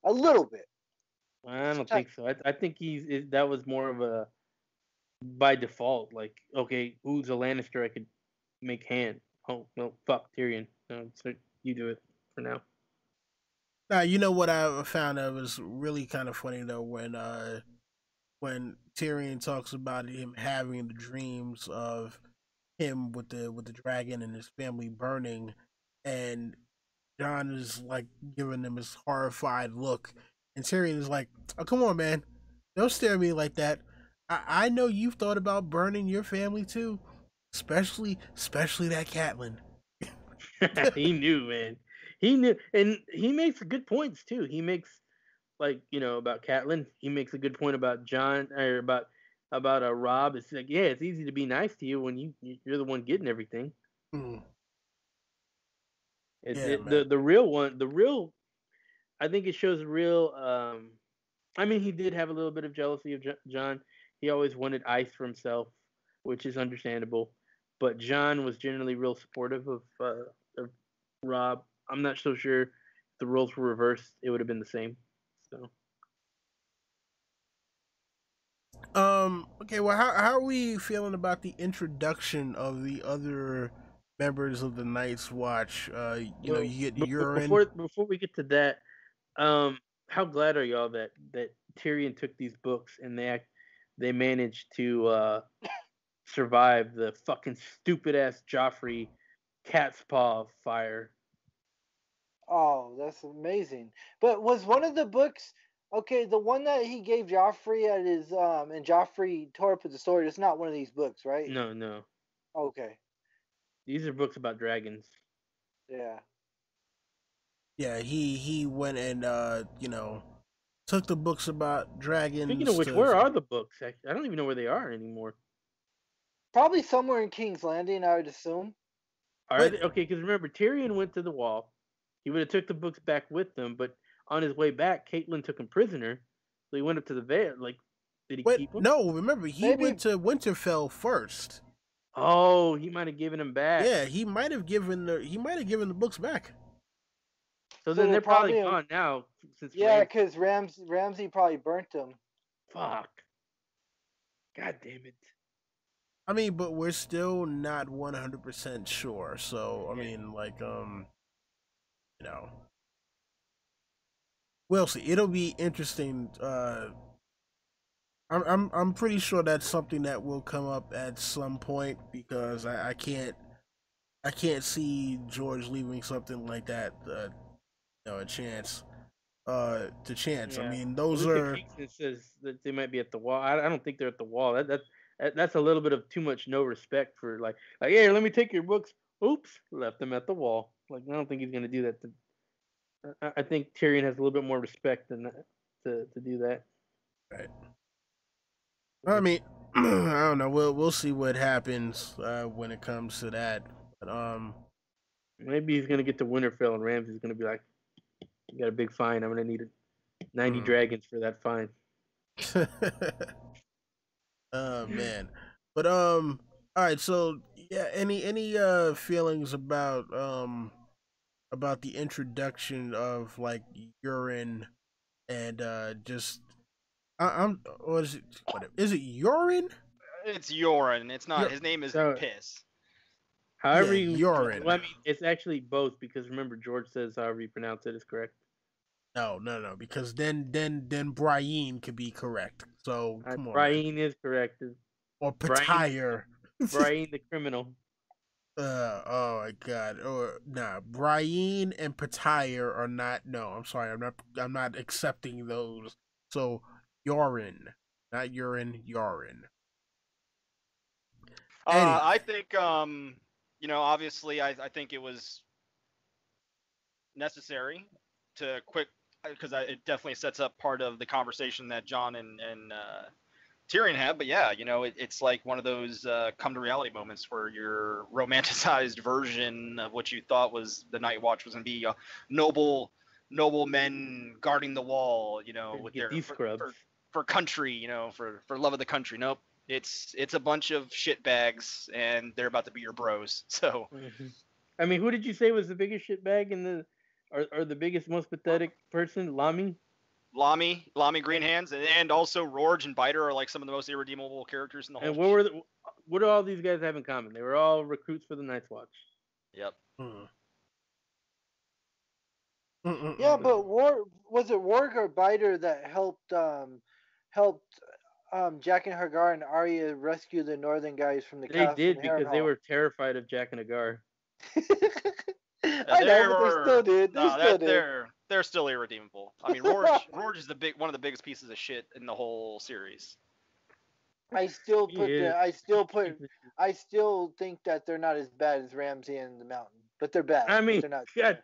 a little bit. I don't think so. I think that was more of a by default. Like, okay, who's a Lannister I could make hand? Oh no, fuck Tyrion. No, so you do it for now. Now, you know what I found that was really kind of funny though, when Tyrion talks about him having the dreams of him with the dragon and his family burning, and Jon is like giving him his horrified look, and Tyrion is like, "Oh, come on, man, don't stare at me like that. I know you've thought about burning your family too, especially that Catelyn." He knew, man. He knew, and he makes good points too. He makes, like, about Catelyn. He makes a good point about Jon, or about Robb. It's like, yeah, it's easy to be nice to you when you're the one getting everything. Mm. The real one, I think it shows real. I mean, he did have a little bit of jealousy of Jon. He always wanted ice for himself, which is understandable. But Jon was generally real supportive of Rob. I'm not so sure if the roles were reversed, it would have been the same. So. Okay, well, how are we feeling about the introduction of the other members of the Night's Watch? You get urine. Before we get to that, how glad are y'all that Tyrion took these books and they managed to survive the fucking stupid ass Joffrey cat's paw fire. Oh, that's amazing. But was one of the books okay? The one that he gave Joffrey at his and Joffrey tore up with the sword. It's not one of these books, right? No. Okay. These are books about dragons. Yeah. Yeah, he went and took the books about dragons. Speaking of which, where are the books? I don't even know where they are anymore. Probably somewhere in King's Landing, I would assume. Are they? Okay, because remember, Tyrion went to the wall. He would have took the books back with them, but on his way back, Catelyn took him prisoner. So he went up to the Vale. Like, did he keep them? No, remember he went to Winterfell first. Oh, he might have given them back. Yeah, he might have given the books back. So then they're probably gone now. Because Ramsay probably burnt them. Fuck. God damn it. I mean, but we're still not 100% sure. So I mean, we'll see. It'll be interesting. I'm pretty sure that's something that will come up at some point because I can't see George leaving something like that a chance to chance. Yeah. I mean, those are. It says that they might be at the wall. I don't think they're at the wall. That's a little bit of too much no respect for like hey, let me take your books. Oops, left them at the wall. Like I don't think he's gonna do that. I think Tyrion has a little bit more respect than that to do that. Right. I mean, I don't know. We'll see what happens when it comes to that. But maybe he's gonna get to Winterfell and Ramsay's gonna be like, "You got a big fine. I'm gonna need 90 dragons for that fine." Oh man, but all right. So yeah, any feelings about the introduction of like urine and just I'm what is it? What is it? Urine? It's urine. It's not. His name is piss. However urine. Well, I mean, it's actually both because remember George says however you pronounce it is correct. No, because then Brian could be correct. So come on. Brian is correct. Or Patire. Brian the criminal. Oh my god. Or nah, Brian and Patire are not. No, I'm sorry. I'm not accepting those. So urine, not urine. Urine. I think obviously I think it was necessary to because it definitely sets up part of the conversation that Jon and Tyrion had. But yeah, it's like one of those come to reality moments where your romanticized version of what you thought was the Night Watch was going to be noble men guarding the wall, with their for country, for love of the country. Nope. It's a bunch of shitbags, and they're about to be your bros. So, I mean, who did you say was the biggest shitbag or the biggest, most pathetic person? Lami Green Hands, and also Rorge and Biter are like some of the most irredeemable characters in the whole. And what do all these guys have in common? They were all recruits for the Night's Watch. Yep. Yeah, but was it Warg or Biter that helped Jack and Hagar and Arya rescue the northern guys from the castle? They did because they were terrified of Jack and Hagar. I know, but they still did. They're still irredeemable. I mean, Rorge is one of the biggest pieces of shit in the whole series. I still think that they're not as bad as Ramsay and the Mountain, but they're bad. I mean, they're not. Damn.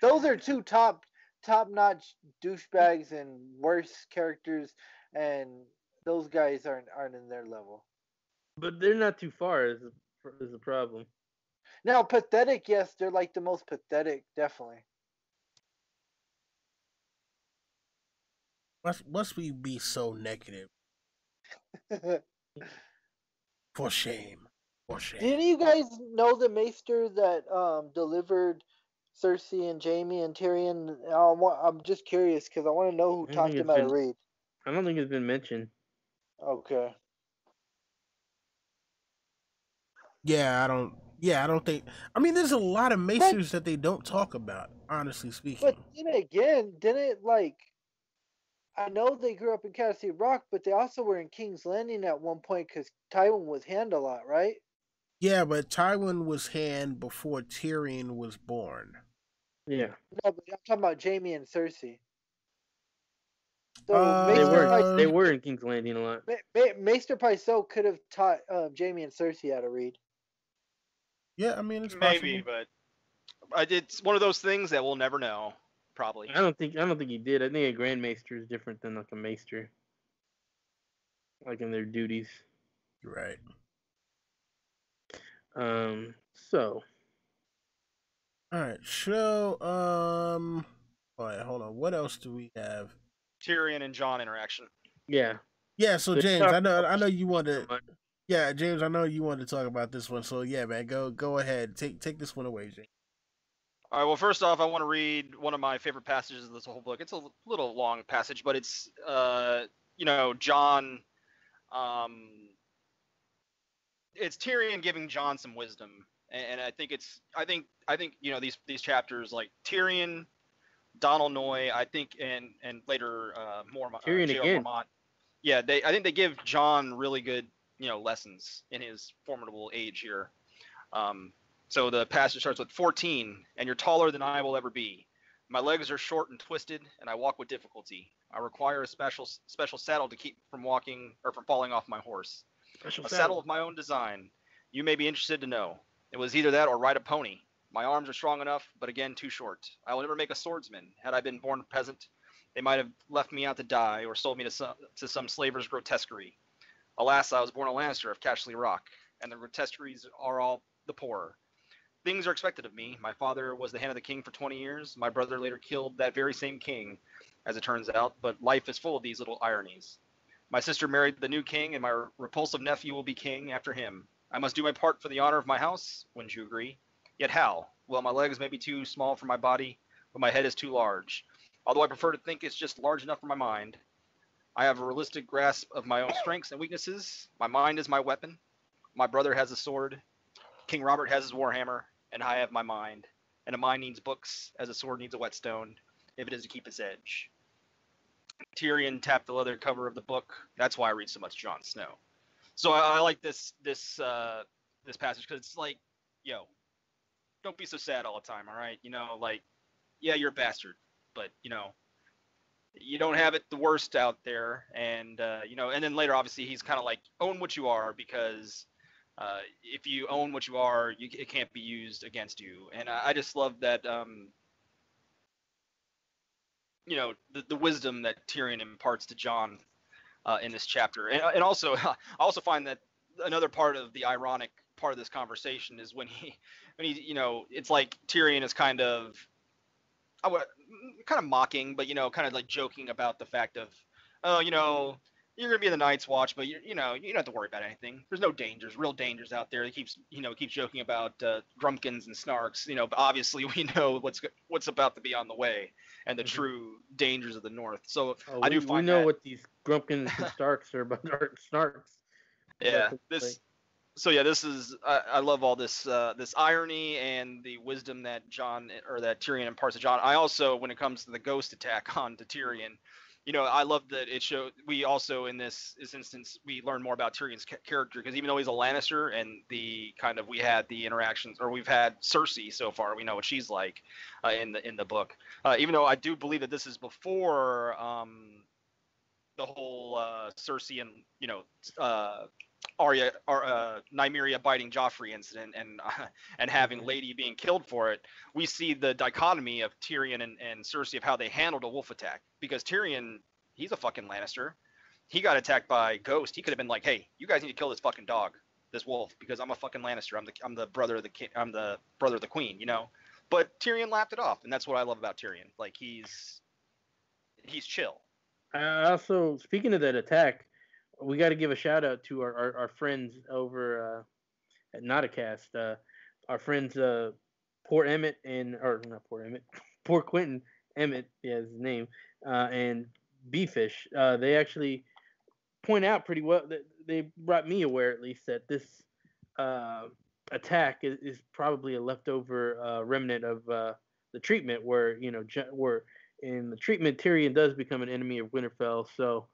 Those are two top-notch douchebags and worse characters, and those guys aren't in their level. But they're not too far is the problem. Now, pathetic, yes, they're like the most pathetic, definitely. Must we be so negative? For shame. For shame. Didn't you guys know the Maester that delivered Cersei and Jaime and Tyrion? I'm just curious because I want to know who taught them how to read. I don't think it's been mentioned. Okay. Yeah, I don't think. I mean, there's a lot of Maesters that they don't talk about, honestly speaking. But then again, didn't it like? I know they grew up in Castle Rock, but they also were in King's Landing at one point because Tywin was hand a lot, right? Yeah, but Tywin was hand before Tyrion was born. Yeah. No, but I'm talking about Jaime and Cersei. So they were in King's Landing a lot. Maester Pycelle could have taught Jaime and Cersei how to read. Yeah, I mean it's maybe, possible. but it's one of those things that we'll never know. Probably. I don't think he did. I think a Grand Maester is different than like a Maester, like in their duties. Right. So. All right. So all right. Hold on. What else do we have? Tyrion and Jon interaction. Yeah. Yeah. So James, I know you want to. Yeah, James, I know you wanted to talk about this one. So yeah, man, go ahead. Take this one away, James. All right. Well, first off, I want to read one of my favorite passages of this whole book. It's a little long passage, but it's Jon. It's Tyrion giving Jon some wisdom, and I think these chapters like Tyrion, Donald Noy, I think, and later Tyrion again. Mormont. Yeah, I think they give Jon really good lessons in his formidable age here. So the passage starts with 14, and you're taller than I will ever be. My legs are short and twisted, and I walk with difficulty. I require a special saddle to keep from falling off my horse. A saddle of my own design. You may be interested to know. It was either that or ride a pony. My arms are strong enough, but again too short. I will never make a swordsman. Had I been born a peasant, they might have left me out to die or sold me to some slaver's grotesquerie. Alas, I was born a Lannister of Castle Rock, and the grotesqueries are all the poorer. Things are expected of me. My father was the hand of the king for 20 years. My brother later killed that very same king, as it turns out, but life is full of these little ironies. My sister married the new king, and my repulsive nephew will be king after him. I must do my part for the honor of my house, wouldn't you agree? Yet how? Well, my legs may be too small for my body, but my head is too large. Although I prefer to think it's just large enough for my mind. I have a realistic grasp of my own strengths and weaknesses. My mind is my weapon. My brother has a sword. King Robert has his warhammer, and I have my mind. And a mind needs books, as a sword needs a whetstone, if it is to keep its edge. Tyrion tapped the leather cover of the book. That's why I read so much Jon Snow. So I like this passage because it's like, don't be so sad all the time, all right? Yeah, you're a bastard, but you don't have it the worst out there, and and then later obviously he's kind of like own what you are because if you own what you are, it can't be used against you, and I just love that. The wisdom that Tyrion imparts to Jon in this chapter, and also I also find that another part of the ironic part of this conversation is when he it's like Tyrion is kind of mocking, but kind of like joking about the fact of, oh, you're gonna be in the Night's Watch, but you don't have to worry about anything. There's no dangers, real dangers out there. He keeps joking about grumpkins and snarks. But obviously we know what's about to be on the way and the true dangers of the North. So I do find we know what these grumpkins and starks are about. Snarks. Yeah, this. So yeah, this is I love all this irony and the wisdom that that Tyrion imparts to Jon. I also, when it comes to the ghost attack onto Tyrion, I love that it showed. We also in this instance we learn more about Tyrion's character because even though he's a Lannister and we had the interactions, or we've had Cersei so far, we know what she's like in the book. Even though I do believe that this is before the whole Cersei and Nymeria biting Joffrey incident and having Lady being killed for it, we see the dichotomy of Tyrion and Cersei of how they handled a wolf attack. Because Tyrion, he's a fucking Lannister. He got attacked by Ghost. He could have been like, hey, you guys need to kill this fucking dog. this wolf because I'm a fucking Lannister. I'm the brother of the king. I'm the brother of the queen. You know. But Tyrion laughed it off, and that's what I love about Tyrion. Like he's chill. Also, speaking of that attack, we got to give a shout out to our friends over at Nauticast. Our friends Poor Emmett or not Poor Emmett, Poor Quentin Emmett, yeah, his name, and Beefish. They actually point out pretty well that they brought me aware at least that this attack is probably a leftover remnant of the treatment where where in the treatment Tyrion does become an enemy of Winterfell, so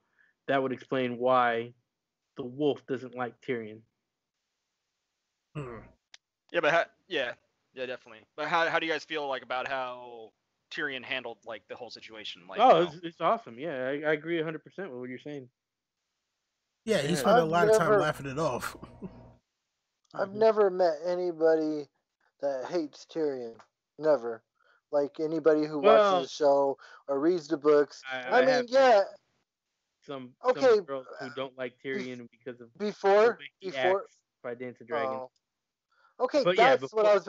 that would explain why the wolf doesn't like Tyrion. Yeah, but yeah, definitely. But how do you guys feel like about how Tyrion handled like the whole situation? Like, it's awesome. Yeah, I agree 100% with what you're saying. Yeah, he spent a lot of time laughing it off. I've never met anybody that hates Tyrion. Never. Like anybody who watches the show or reads the books. I mean, yeah. Some girls who don't like Tyrion because of before by Dance of Dragons. Okay, but that's what I was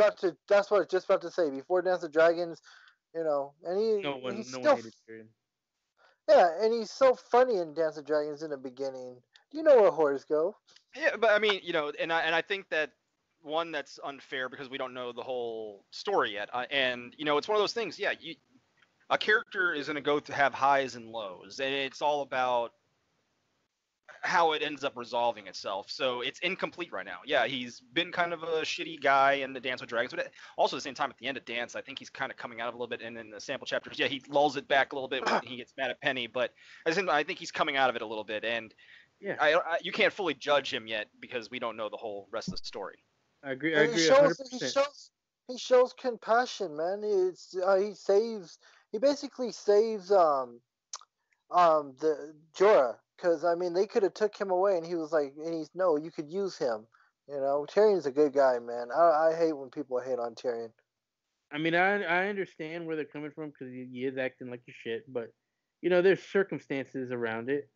just about to say. Before Dance of Dragons, and no one hated Tyrion. Yeah, and he's so funny in Dance of Dragons in the beginning. Do you know where whores go? Yeah, but I mean, and I think that one that's unfair because we don't know the whole story yet, and it's one of those things. Yeah, a character is going to go to have highs and lows, and it's all about how it ends up resolving itself. So it's incomplete right now. Yeah, he's been kind of a shitty guy in the Dance with Dragons, but also at the same time at the end of Dance, I think he's kind of coming out of a little bit, and in the sample chapters, yeah, he lulls it back a little bit when he gets mad at Penny, but I think he's coming out of it a little bit, and yeah, you can't fully judge him yet because we don't know the whole rest of the story. I agree 100%. He shows compassion, man. He basically saves the Jorah. Because, I mean, they could have took him away, and he was like, no, you could use him. Tyrion's a good guy, man. I hate when people hate on Tyrion. I mean, I understand where they're coming from, because he is acting like a shit, but, there's circumstances around it,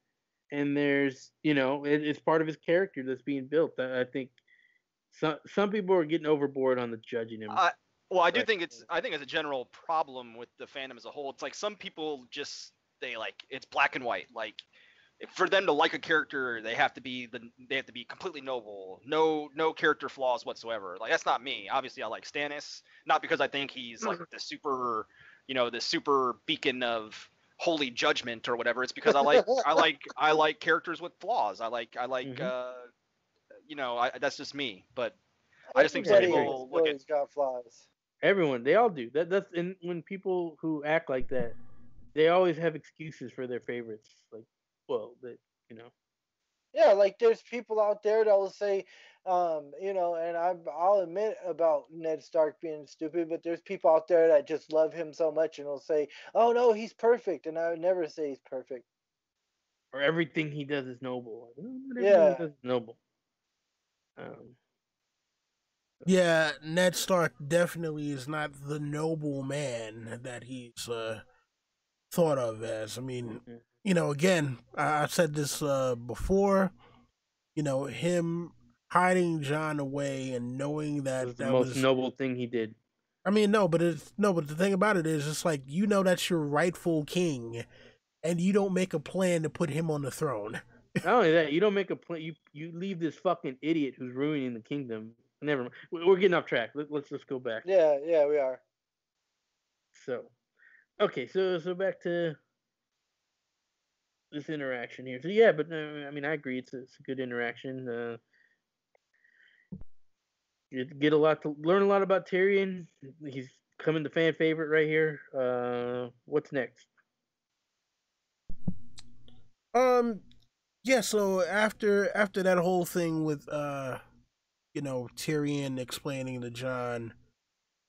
and there's, it's part of his character that's being built. I think some people are getting overboard on the judging him. Well, I think it's a general problem with the fandom as a whole. It's like some people just, it's black and white, like, for them to like a character, they have to be completely noble, no character flaws whatsoever. Like that's not me. Obviously, I like Stannis, not because I think he's like the super beacon of holy judgment or whatever. It's because I like characters with flaws. I like that's just me. But I just think some people look at got flaws. Everyone, they all do. That's and when people who act like that, they always have excuses for their favorites. Like. Well, Yeah, like there's people out there that will say, and I'll admit about Ned Stark being stupid, but there's people out there that just love him so much and will say, oh no, he's perfect, and I would never say he's perfect. Or everything he does is noble. Yeah, he does is noble. Yeah, Ned Stark definitely is not the noble man that he's thought of as. I mean. Again, I've said this before, him hiding Jon away and knowing that was the most noble thing he did. I mean, but the thing about it is, it's like, that's your rightful king, and you don't make a plan to put him on the throne. Not only that, you don't make a plan. You leave this fucking idiot who's ruining the kingdom. Never mind. We're getting off track. Let's just go back. Yeah, we are. So, okay, so back to this interaction here. So yeah, but I mean, I agree. It's a good interaction. You learn a lot about Tyrion. He's coming to fan favorite right here. What's next? Yeah. So after that whole thing with Tyrion explaining to Jon,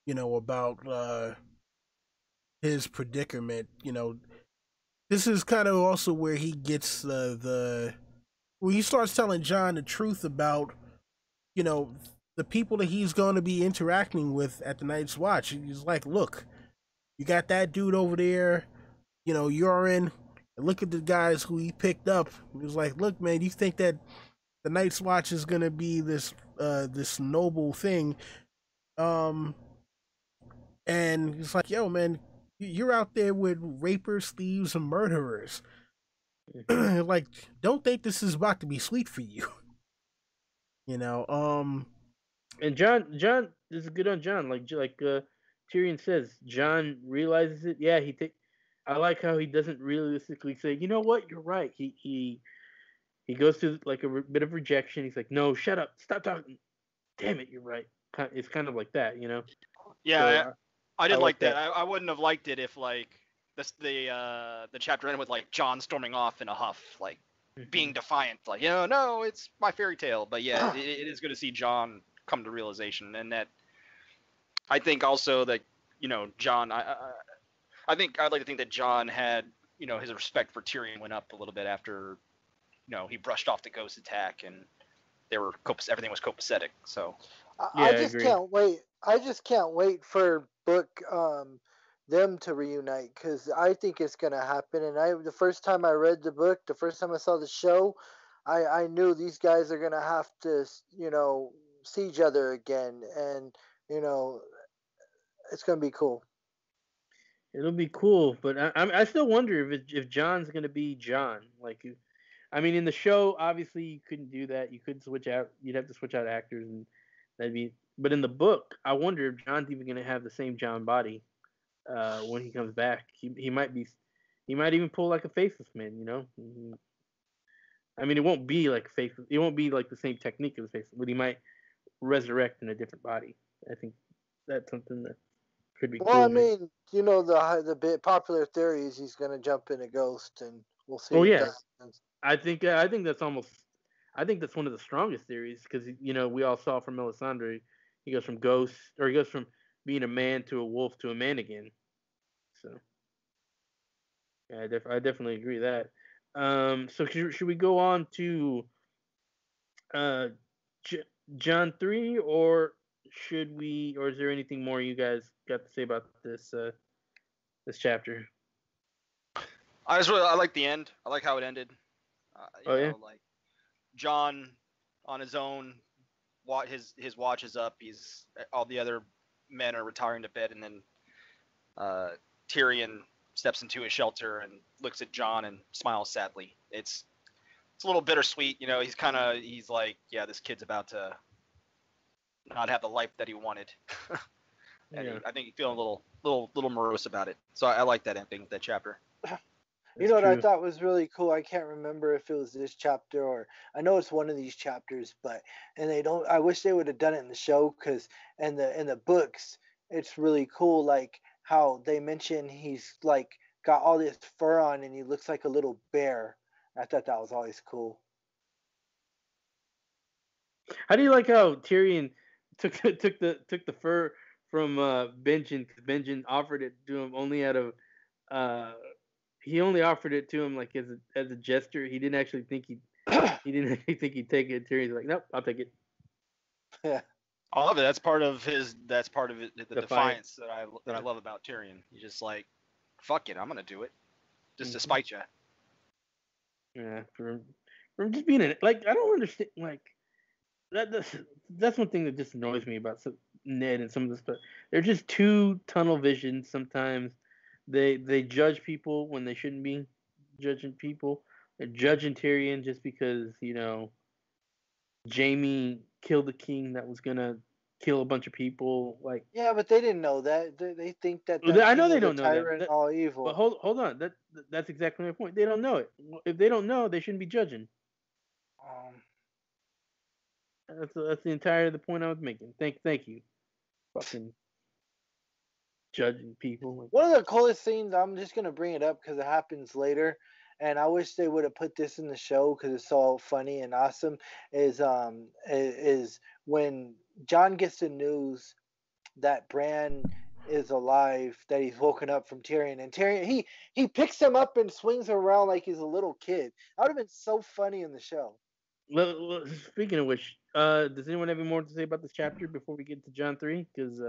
about his predicament, this is kind of also where he gets when he starts telling Jon the truth about, the people that he's going to be interacting with at the Night's Watch. He's like, look, you got that dude over there, Yoren, and look at the guys who he picked up. He was like, look, man, you think that the Night's Watch is gonna be this noble thing. And it's like, yo, man, you're out there with rapers, thieves, and murderers. Like, don't think this is about to be sweet for you. You know, And Jon this is good on Jon. Like Tyrion says, Jon realizes it. Yeah, I like how he doesn't realistically say, you know what, you're right. He goes through like a bit of rejection. He's like, no, shut up, stop talking. Damn it, you're right. It's kind of like that, you know. Yeah, So, I did I like like that. that. I wouldn't have liked it if like the chapter ended with like Jon storming off in a huff, like being defiant, like, no, it's my fairy tale. But yeah, it is good to see Jon come to realization, and that I think also that Jon, I think I'd like to think that Jon had his respect for Tyrion went up a little bit after he brushed off the ghost attack and everything was copacetic. So Yeah, I I just agree. can't wait. I just can't wait for book them to reunite, because I think it's gonna happen. And the first time I read the book, the first time I saw the show, I knew these guys are gonna have to see each other again, and you know it's gonna be cool. It'll be cool, but I still wonder if Jon's gonna be Jon. Like, I mean, in the show, obviously you couldn't do that. You couldn't switch out. You'd have to switch out actors, and that'd be. But in the book, I wonder if Jon's even gonna have the same Jon body when he comes back. He might be. He might even pull like a Faceless Man. You know. I mean, it won't be like Faceless. It won't be like the same technique as Faceless, but he might resurrect in a different body. I think that's something that could be Well, cool. I mean, the bit popular theory is he's gonna jump in a ghost, and we'll see Oh what yeah, that happens. I think that's almost. I think that's one of the strongest theories because we all saw from Melisandre, he goes from ghost or he goes from being a man to a wolf to a man again. So yeah, I definitely agree with that. So should we go on to uh, J- Jon 3, or should we? Or is there anything more you guys got to say about this chapter? I like the end. I like how it ended. Oh yeah, Like Jon on his own. His watch is up. All the other men are retiring to bed, and then Tyrion steps into his shelter and looks at Jon and smiles sadly. It's a little bittersweet. He's like, yeah, this kid's about to not have the life that he wanted, and yeah, I think he's feeling a little morose about it. So I like that ending, that chapter. You that's know what I true. thought was really cool? I can't remember if it was this chapter, or I know it's one of these chapters, but and they don't. I wish they would have done it in the show, because in the books it's really cool. Like how they mention he's like got all this fur on and he looks like a little bear. I thought that was always cool. How do you like how Tyrion took the fur from Benjen because Benjen offered it to him only out of uh he only offered it to him like as a gesture. He didn't actually think he didn't actually think he'd take it. Tyrion's like, nope, I'll take it. Yeah. I love it. That's part of it. The Defiant. defiance that I Yeah. love about Tyrion. He's just like, fuck it, I'm gonna do it, just to Mhm. spite you. Yeah, from just being like I don't understand like that's one thing that just annoys me about Ned and some of the stuff. They're just too tunnel vision sometimes. They judge people when they shouldn't be judging people. They're judging Tyrion just because Jamie killed the king that was gonna kill a bunch of people. Like Yeah, but they didn't know that. They think that I know king they is a don't know that, tyrant, all but evil. hold on. That's exactly my point. They don't know it. If they don't know, they shouldn't be judging. Um, That's the entire the point I was making. Thank you. Fucking judging people. Like, One of the coolest scenes, I'm just gonna bring it up because it happens later, and I wish they would have put this in the show because it's so funny and awesome. Is when Jon gets the news that Bran is alive, that he's woken up from Tyrion, and Tyrion he picks him up and swings him around like he's a little kid. That would have been so funny in the show. speaking of which, does anyone have any more to say about this chapter before we get to Jon 3? Because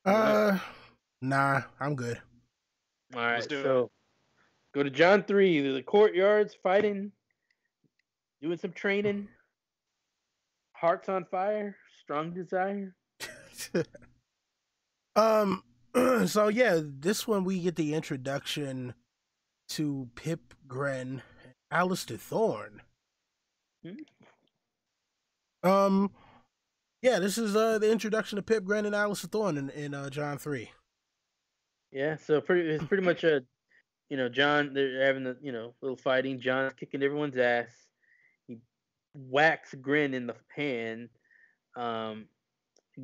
all right, Nah, I'm good. Let's do it. so go to Jon 3. The courtyards fighting. doing some training, hearts on fire, strong desire. So yeah, this one we get the introduction to Pip, Gren, and Alistair Thorne. Yeah, this is the introduction to Pip, Gren, and Alistair Thorne in Jon 3. Yeah, so it's pretty much a, Jon, they're having the, little fighting. Jon's kicking everyone's ass. He whacks Gren in the hand.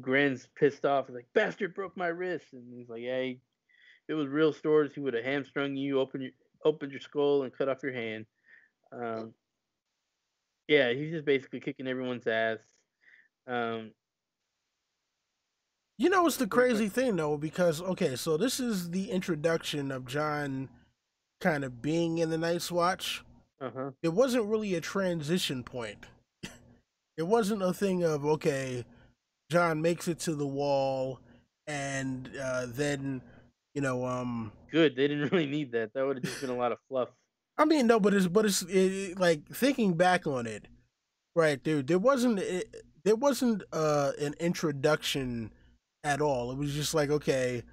Gren's pissed off. He's like, "Bastard broke my wrist," and he's like, "Yeah, if it was real swords, he would have hamstrung you, opened your skull, and cut off your hand." Yeah, he's just basically kicking everyone's ass. You know, it's the crazy thing though, because okay, so this is the introduction of Jon kind of being in the Night's Watch. It wasn't really a transition point. It wasn't a thing of, okay, Jon makes it to the wall, and then, Good. They didn't really need that. That would have just been a lot of fluff. I mean, no, but it's like thinking back on it, right, dude. There wasn't an introduction at all. It was just like, okay,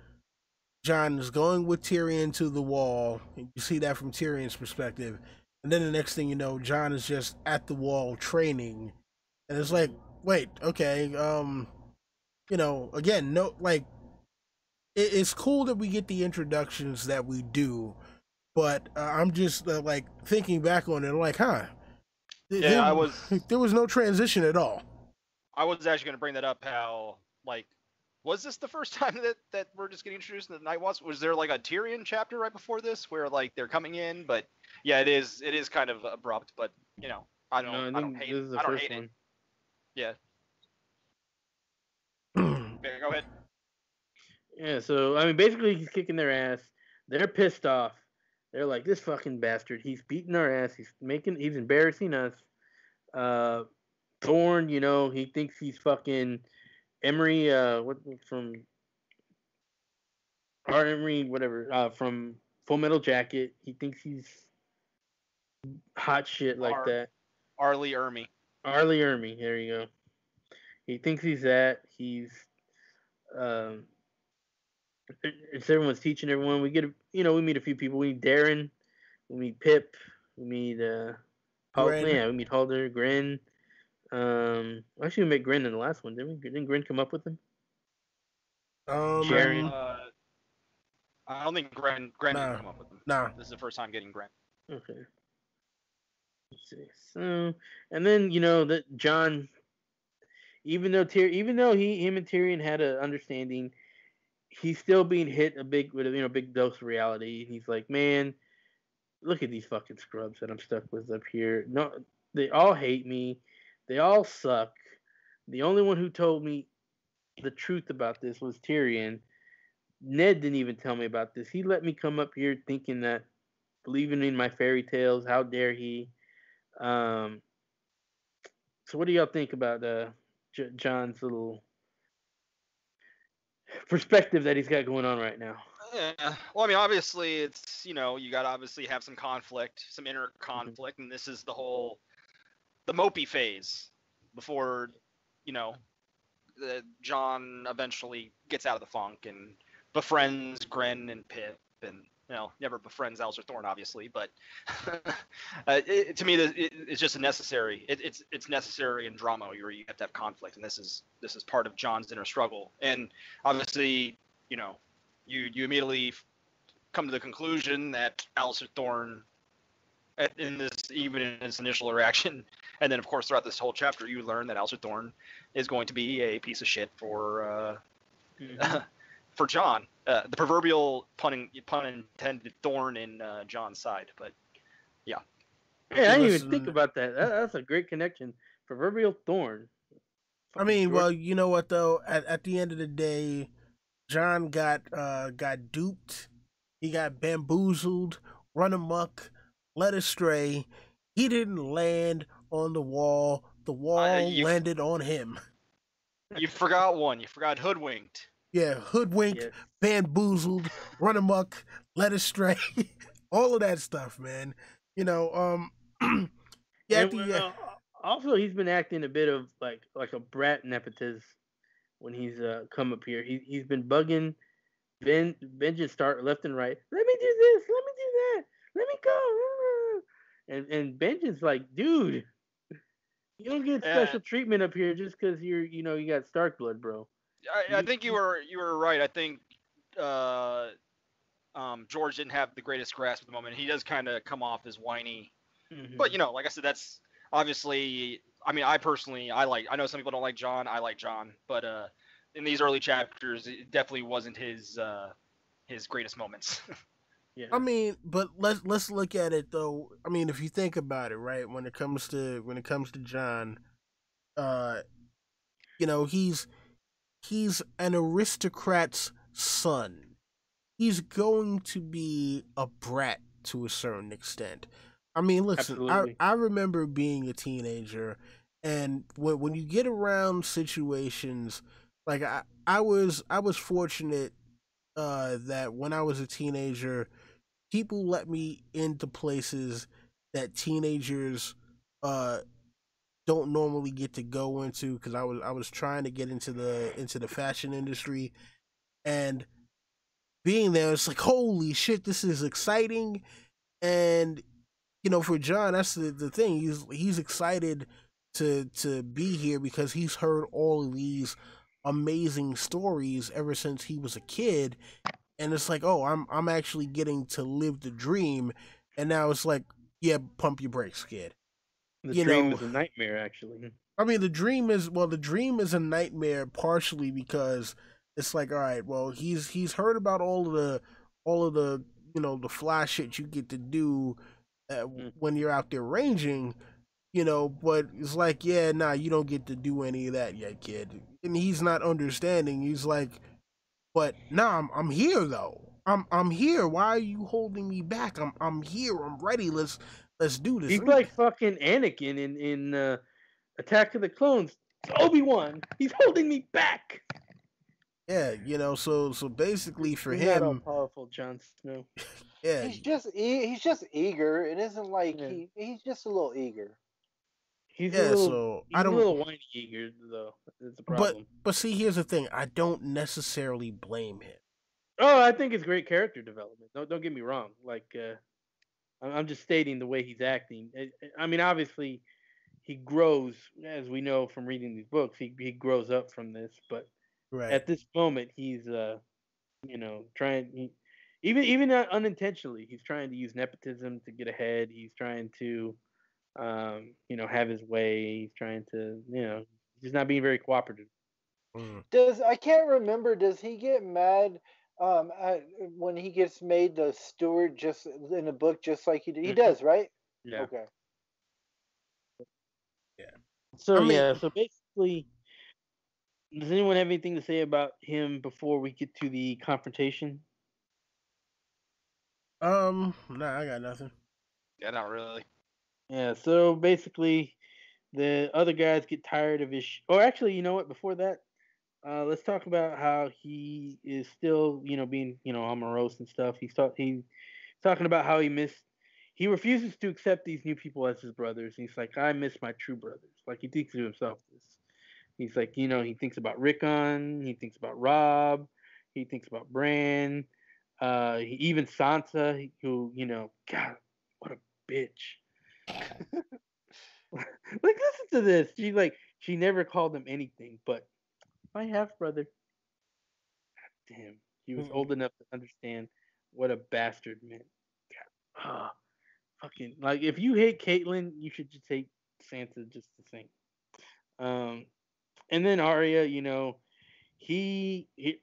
Jon is going with Tyrion to the wall. You see that from Tyrion's perspective, and then the next thing you know, Jon is just at the wall training, and it's like, wait, okay, again, no, like, it's cool that we get the introductions that we do, but I'm just like thinking back on it, I'm like, there was no transition at all. I was actually going to bring that up. How, like, was this the first time that we're just getting introduced to the Night Watch? Was there like a Tyrion chapter right before this where like they're coming in? But yeah, it is kind of abrupt. But I don't hate it. Yeah. Okay, go ahead. Yeah, so I mean, basically, he's kicking their ass. They're pissed off. They're like, "This fucking bastard! He's beating our ass. He's embarrassing us." Thorne, he thinks he's fucking Emery. From Emery, whatever. From Full Metal Jacket. He thinks he's hot shit like that. Arlie Ermy. There you go. He thinks he's that. He's it's everyone's teaching everyone. We get we meet a few people. We meet Darren, we meet Pip, we meet we meet Halder, Gren. Actually we met Gren in the last one, didn't we? Didn't Gren come up with him? Sharon. I don't think Gren didn't come up with him. Nah. This is the first time getting Gren. Okay. Let's see. So, and then that Jon, even though him and Tyrion had an understanding, he's still being hit with a big dose of reality. He's like, man, look at these fucking scrubs that I'm stuck with up here. No, they all hate me. They all suck. The only one who told me the truth about this was Tyrion. Ned didn't even tell me about this. He let me come up here thinking that, believing in my fairy tales. How dare he? So what do y'all think about Jon's little perspective that he's got going on right now? Yeah. Well, I mean, obviously, it's you got to obviously have some conflict, some inner conflict, and this is the mopey phase before Jon eventually gets out of the funk and befriends Gren and Pip, and never befriends Alistair Thorne, obviously, but to me, it's just necessary. It's necessary in drama where you have to have conflict, and this is part of Jon's inner struggle. And obviously, you immediately come to the conclusion that Alistair Thorne, in his initial reaction, and then of course throughout this whole chapter, you learn that Alistair Thorne is going to be a piece of shit for for Jon. The proverbial pun intended thorn in Jon's side, but yeah. Hey, I didn't even think about that. That's a great connection. Proverbial thorn. I mean, well, you know what though? At the end of the day, Jon got duped. He got bamboozled, run amok, led astray. He didn't land on the wall. The wall landed on him. You forgot one. You forgot hoodwinked. Yeah, hoodwinked, bamboozled, run amok, led astray, all of that stuff, man. Yeah, Yeah, also he's been acting a bit of like a brat nepotist when he's come up here. He's been bugging Benjen start left and right. Let me do this. Let me do that. Let me go. And Benjen's like, dude, you don't get special treatment up here just because you got Stark blood, bro. I think you were right. I think George didn't have the greatest grasp at the moment. He does kind of come off as whiny, but like I said, that's obviously. I mean, I know some people don't like Jon. I like Jon, but in these early chapters, it definitely wasn't his greatest moments. Yeah. I mean, but let's look at it though. I mean, if you think about it, right, when it comes to Jon, he's an aristocrat's son. He's going to be a brat to a certain extent. I mean, listen, I remember being a teenager, and when you get around situations like I was fortunate that when I was a teenager, people let me into places that teenagers don't normally get to go into, because I was trying to get into the fashion industry, and being there, it's like, holy shit, this is exciting. And for Jon, that's the thing. He's excited to be here because he's heard all of these amazing stories ever since he was a kid, and it's like, oh, I'm actually getting to live the dream. And now it's like, yeah, pump your brakes, kid. The dream is a nightmare, actually. I mean, the dream is a nightmare partially because it's like, all right, well, he's heard about all of the the fly shit you get to do when you're out there ranging, but it's like, yeah, nah, you don't get to do any of that yet, kid. And he's not understanding. He's like, but nah, I'm here though. I'm here. Why are you holding me back? I'm here. I'm ready. Let's do this. He's like fucking Anakin in Attack of the Clones. It's Obi-Wan. He's holding me back. Yeah, so basically for He's him, not all powerful, Jon Snow. Yeah, he's just eager. It isn't like he's just a little eager. He's a little whiny eager though. That's the problem. But see, here's the thing. I don't necessarily blame him. Oh, I think it's great character development. Don't get me wrong. Like, I'm just stating the way he's acting. I mean, obviously, he grows, as we know from reading these books. He grows up from this, but at this moment, he's trying. Even unintentionally, he's trying to use nepotism to get ahead. He's trying to, have his way. He's trying to, he's not being very cooperative. I can't remember. Does he get mad when he gets made the steward just in the book, just like he did? He does, right? Yeah. Okay. Yeah. So so basically, does anyone have anything to say about him before we get to the confrontation? Nah, I got nothing. Yeah, not really. Yeah, so basically, the other guys get tired of his. Or actually, you know what? Before that, let's talk about how he is still, being, all morose and stuff. He's talking about how he refuses to accept these new people as his brothers. He's like, I miss my true brothers. Like, he thinks to himself this. He's like, he thinks about Rickon. He thinks about Robb. He thinks about Bran. Even Sansa, who, God, what a bitch. Like, listen to this. She never called him anything, but my half brother. God damn, he was old enough to understand what a bastard meant. God, fucking, like, if you hate Catelyn, you should just hate Sansa just the same. And then Arya,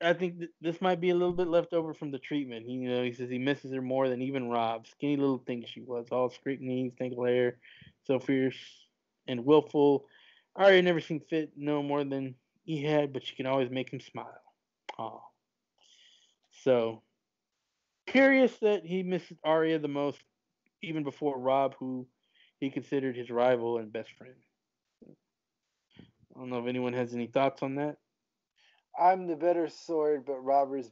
I think this might be a little bit left over from the treatment. He says he misses her more than even Robb. Skinny little thing she was, all straight knees, tangled hair, so fierce and willful. Arya never seemed fit no more than he had, but she can always make him smile. Oh, so curious that he misses Arya the most, even before Robb, who he considered his rival and best friend. I don't know if anyone has any thoughts on that. I'm the better sword, but Robb is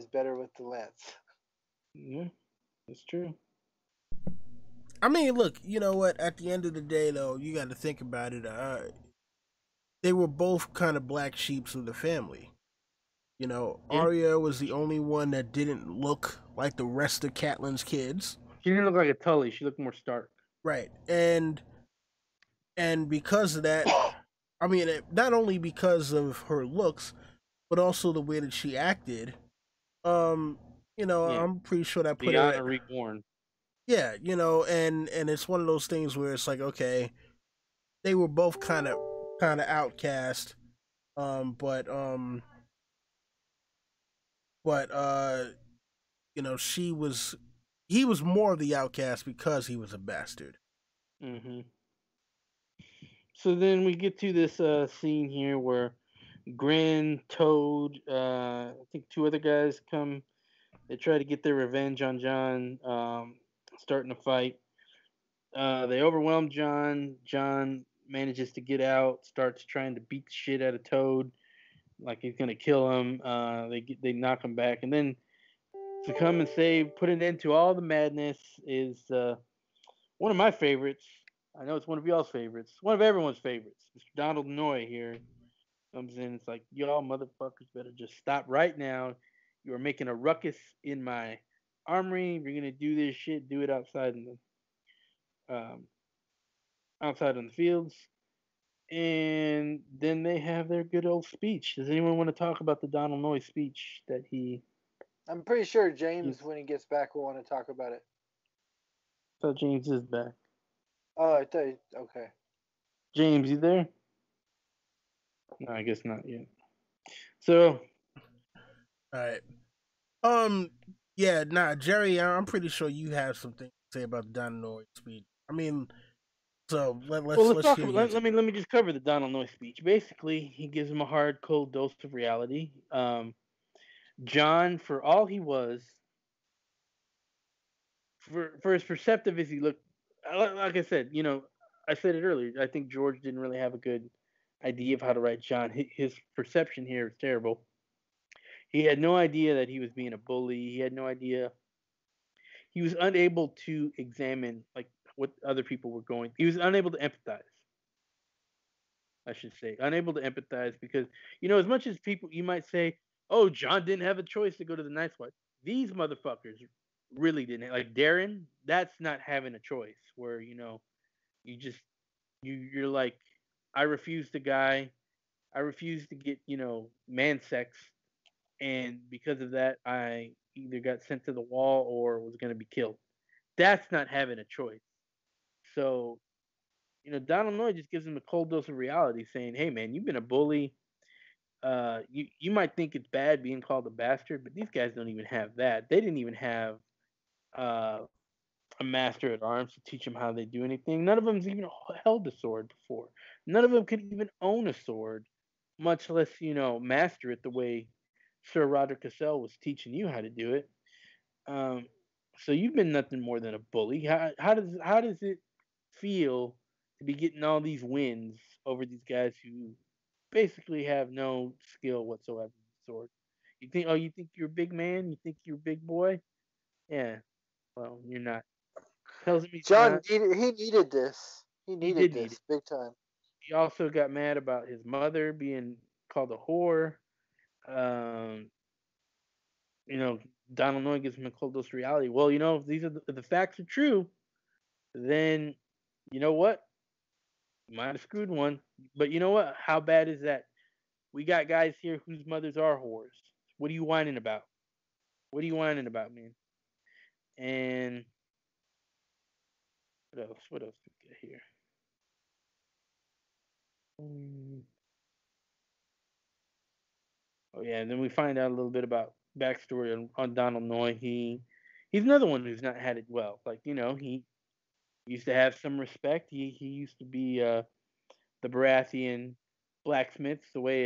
better with the lance. Yeah, that's true. I mean, look, you know what? At the end of the day, though, you got to think about it. They were both kind of black sheeps of the family. You know, Yeah. Arya was the only one that didn't look like the rest of Catelyn's kids. She didn't look like a Tully. She looked more Stark. Right. And because of that, I mean, not only because of her looks, but also the way that she acted. Um, Yeah. I'm pretty sure that put her Lyanna at, reborn. yeah, and it's one of those things where it's like, okay, they were both kind of outcast, um, but um, but he was more of the outcast because he was a bastard. Mm-hmm. So then we get to this scene here where Grin, Toad, I think two other guys come. They try to get their revenge on Jon, starting a fight. They overwhelm Jon. Jon manages to get out, starts trying to beat the shit out of Toad, like he's gonna kill him. They knock him back, and then to come and save, put an end to all the madness is one of my favorites. I know it's one of y'all's favorites, one of everyone's favorites. Mr. Donald Noy here comes in. It's like, y'all motherfuckers better just stop right now. You are making a ruckus in my armory. If you're gonna do this shit, do it um, outside in the fields. And then they have their good old speech. Does anyone want to talk about the Donald Noy speech that he? I'm pretty sure James, when he gets back, will want to talk about it. I thought James is back. Oh, I thought. Okay. James, you there? No, I guess not yet. So, All right. Yeah, nah, Jerry, I'm pretty sure you have something to say about the Donald speech. I mean, so let's talk. hear Let me just cover the Donald Noy speech. Basically, he gives him a hard, cold dose of reality. Jon, for all he was, for as perceptive as he looked, like I said, I said it earlier. I think George didn't really have a good idea of how to write Jon. His perception here is terrible. He had no idea that he was being a bully. He had no idea. He was unable to examine like what other people were going. He was unable to empathize. I should say unable to empathize because as much as people you might say, "Oh, Jon didn't have a choice to go to the Night's Watch." These motherfuckers really didn't. Like Darren, that's not having a choice. Where you just you're like, I refuse to guy. I refuse to get man sex, and because of that, I either got sent to the wall or was going to be killed. That's not having a choice. So, Donald Noy just gives him a cold dose of reality, saying, "Hey, man, you've been a bully. You might think it's bad being called a bastard, but these guys don't even have that. They didn't even have uh, a master at arms to teach them how they do anything. None of them's even held a sword before. None of them could even own a sword, much less master it the way Sir Roderick Cassell was teaching you how to do it. Um, so you've been nothing more than a bully. How does it feel to be getting all these wins over these guys who basically have no skill whatsoever with sword? You think you're a big man? You think you're a big boy? Yeah. Well, you're not. Tells me he's Jon not. needed this. He He needed did need it. this big time. He also got mad about his mother being called a whore. Um, you know, Donald Noy gives him a cold dose of reality. Well, if these are the facts are true, then you know what? You might have screwed one. But you know what? How bad is that? We got guys here whose mothers are whores. What are you whining about? What are you whining about, man? And what else? What else do we get here? Oh yeah, and then we find out a little bit about backstory on Donald Noy. He's another one who's not had it well. Like he used to have some respect. He used to be the Baratheon blacksmith, the way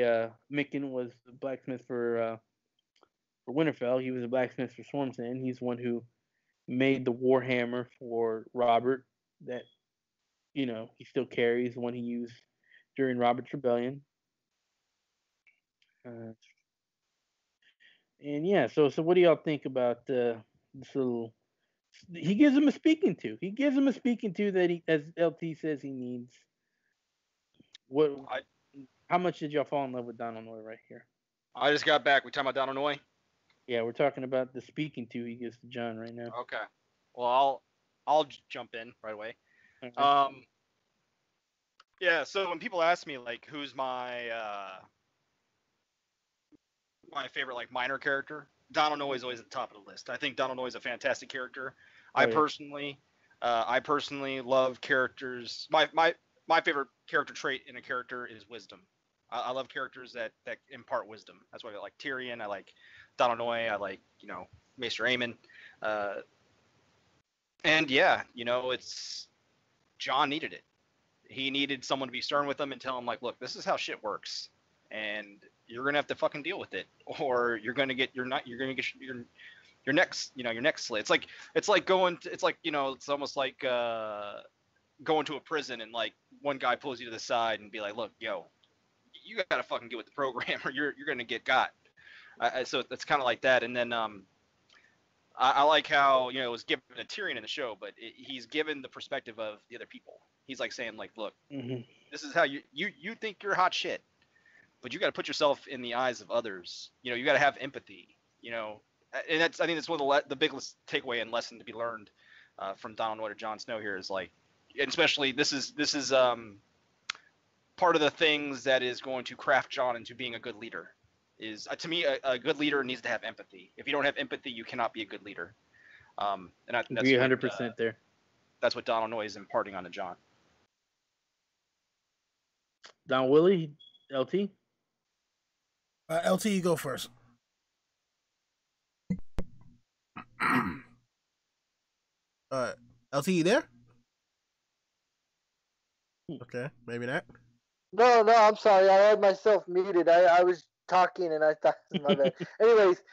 Micken was the blacksmith for Winterfell. He was a blacksmith for Swords End. He's one who made the Warhammer for Robert that he still carries, the one he used during Robert's Rebellion. Uh, and yeah, so what do y'all think about this little He gives him a speaking to. He gives him a speaking to that he, as LT says, he needs. What? How much did y'all fall in love with Donald Noy right here? I just got back. We talking about Donald Noy? Yeah, we're talking about the speaking to he gives to Jon right now. Okay. Well, I'll jump in right away. Okay. Yeah. So when people ask me like, who's my favorite like minor character, Donald Noy is always at the top of the list. I think Donald Noy is a fantastic character. I personally love characters. My favorite character trait in a character is wisdom. I love characters that impart wisdom. That's why I like Tyrion. I like Donald Noy. I like Maester Aemon. And yeah, it's Jon needed it. He needed someone to be stern with him and tell him like, look, this is how shit works, and you're gonna have to fucking deal with it, or you're gonna get your neck slit. It's almost like going to a prison and like one guy pulls you to the side and be like, look, yo, you gotta fucking get with the program or you're gonna get got. So it's kind of like that. And then I like how it was given to Tyrion in the show, but he's given the perspective of the other people. He's like saying like, look, this is how you think you're hot shit, but you got to put yourself in the eyes of others. You got to have empathy. And I think that's one of the biggest takeaway and lesson to be learned from Donald Noy to Jon Snow here is like, and especially this is part of the things that is going to craft Jon into being a good leader. Is to me a good leader needs to have empathy. If you don't have empathy, you cannot be a good leader. And that's 100% there. That's what Donald Noy is imparting onto Jon. Don Willie, LT. LT, you go first. LT, you there? Okay, maybe not. No, I'm sorry. I had myself muted. I was talking and I thought my bad. Anyways,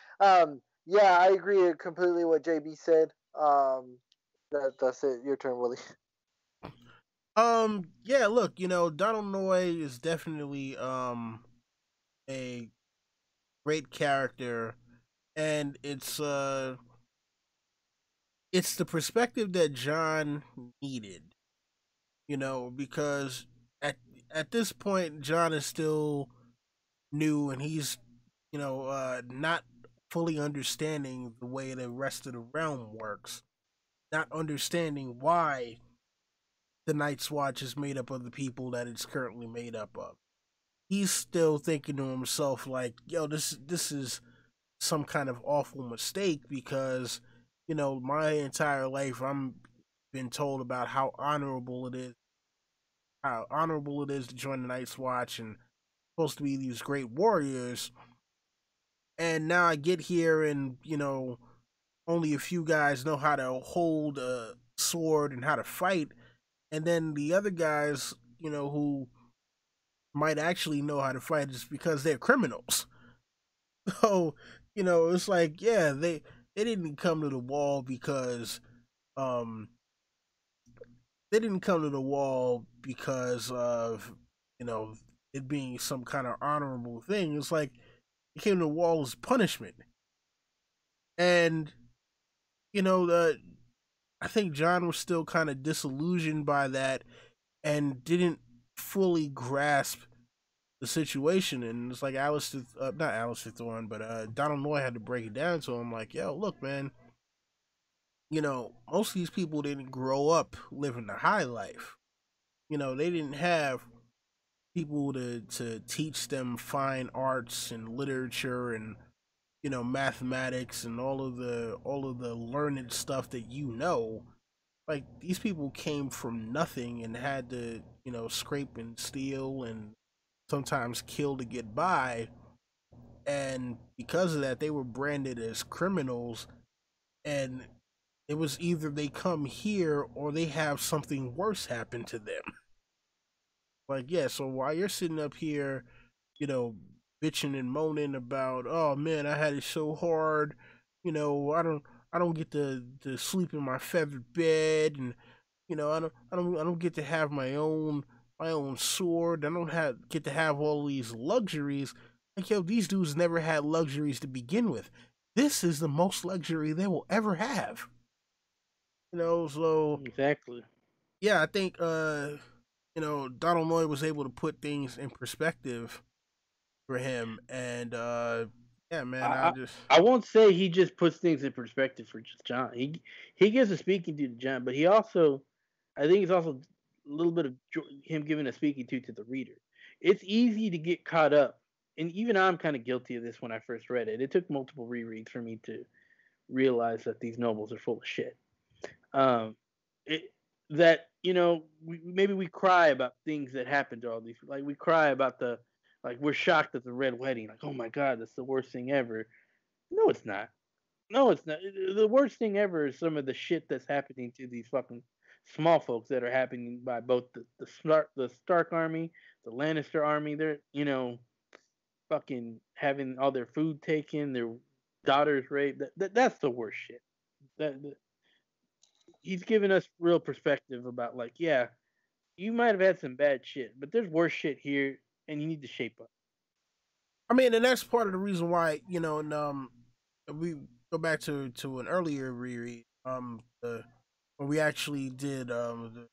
yeah, I agree completely what JB said. That's it. Your turn, Willie. Yeah, look, Donald Noy is definitely a great character, and it's the perspective that Jon needed. Because at this point Jon is still new and he's not fully understanding the way the rest of the realm works, not understanding why the Night's Watch is made up of the people that it's currently made up of. He's still thinking to himself like, yo, this is some kind of awful mistake because my entire life I'm been told about how honorable it is to join the Night's Watch and supposed to be these great warriors, and now I get here and only a few guys know how to hold a sword and how to fight, and then the other guys who might actually know how to fight is because they're criminals. So it's like, yeah, they didn't come to the wall because of it being some kind of honorable thing. It's like it came to the wall as punishment. And I think Jon was still kind of disillusioned by that and didn't fully grasp the situation. And it's like not Alistair Thorne, but Donald Noy had to break it down to him like, yo, look, man, most of these people didn't grow up living the high life. They didn't have people to teach them fine arts and literature and mathematics and all of the learned stuff that like these people came from nothing and had to scrape and steal and sometimes kill to get by, and because of that they were branded as criminals, and it was either they come here or they have something worse happen to them. Like, yeah, so while you're sitting up here, bitching and moaning about, oh man, I had it so hard, I don't get to sleep in my feathered bed, and I don't get to have my own sword. I don't get to have all these luxuries. Like, yo, these dudes never had luxuries to begin with. This is the most luxury they will ever have. So Exactly. yeah, I think Donald Noy was able to put things in perspective for him, and yeah, man, I, I won't say he just puts things in perspective for just Jon. He gives a speaking to Jon, but he also, I think it's also a little bit of him giving a speaking to the reader. It's easy to get caught up, and even I'm kind of guilty of this when I first read it. It took multiple rereads for me to realize that these nobles are full of shit. Um, it, that maybe we cry about things that happened to all these. Like we cry about we're shocked at the red wedding. Like, oh my god, that's the worst thing ever. No, it's not. No, it's not. The worst thing ever is some of the shit that's happening to these fucking small folks that are happening by both the Stark army, the Lannister army. They're fucking having all their food taken, their daughters raped. That's the worst shit. That he's giving us real perspective about yeah, you might have had some bad shit, but there's worse shit here, and you need to shape up. I mean, and that's part of the reason why and we go back to an earlier reread, when we actually did the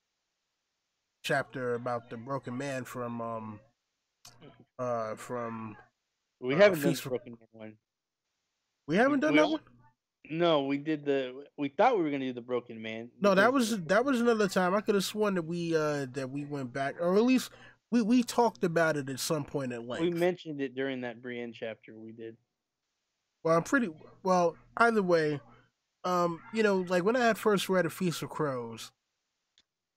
chapter about the broken man from We haven't done Feast the for. Broken Man one. We haven't done that one. No, we did we thought we were gonna do the Broken Man. No, that was another time. I could have sworn that we went back, or at least we talked about it at some point at length. We mentioned it during that Brienne chapter we did. Well, I'm pretty well. Either way, like when I had first read A Feast of Crows,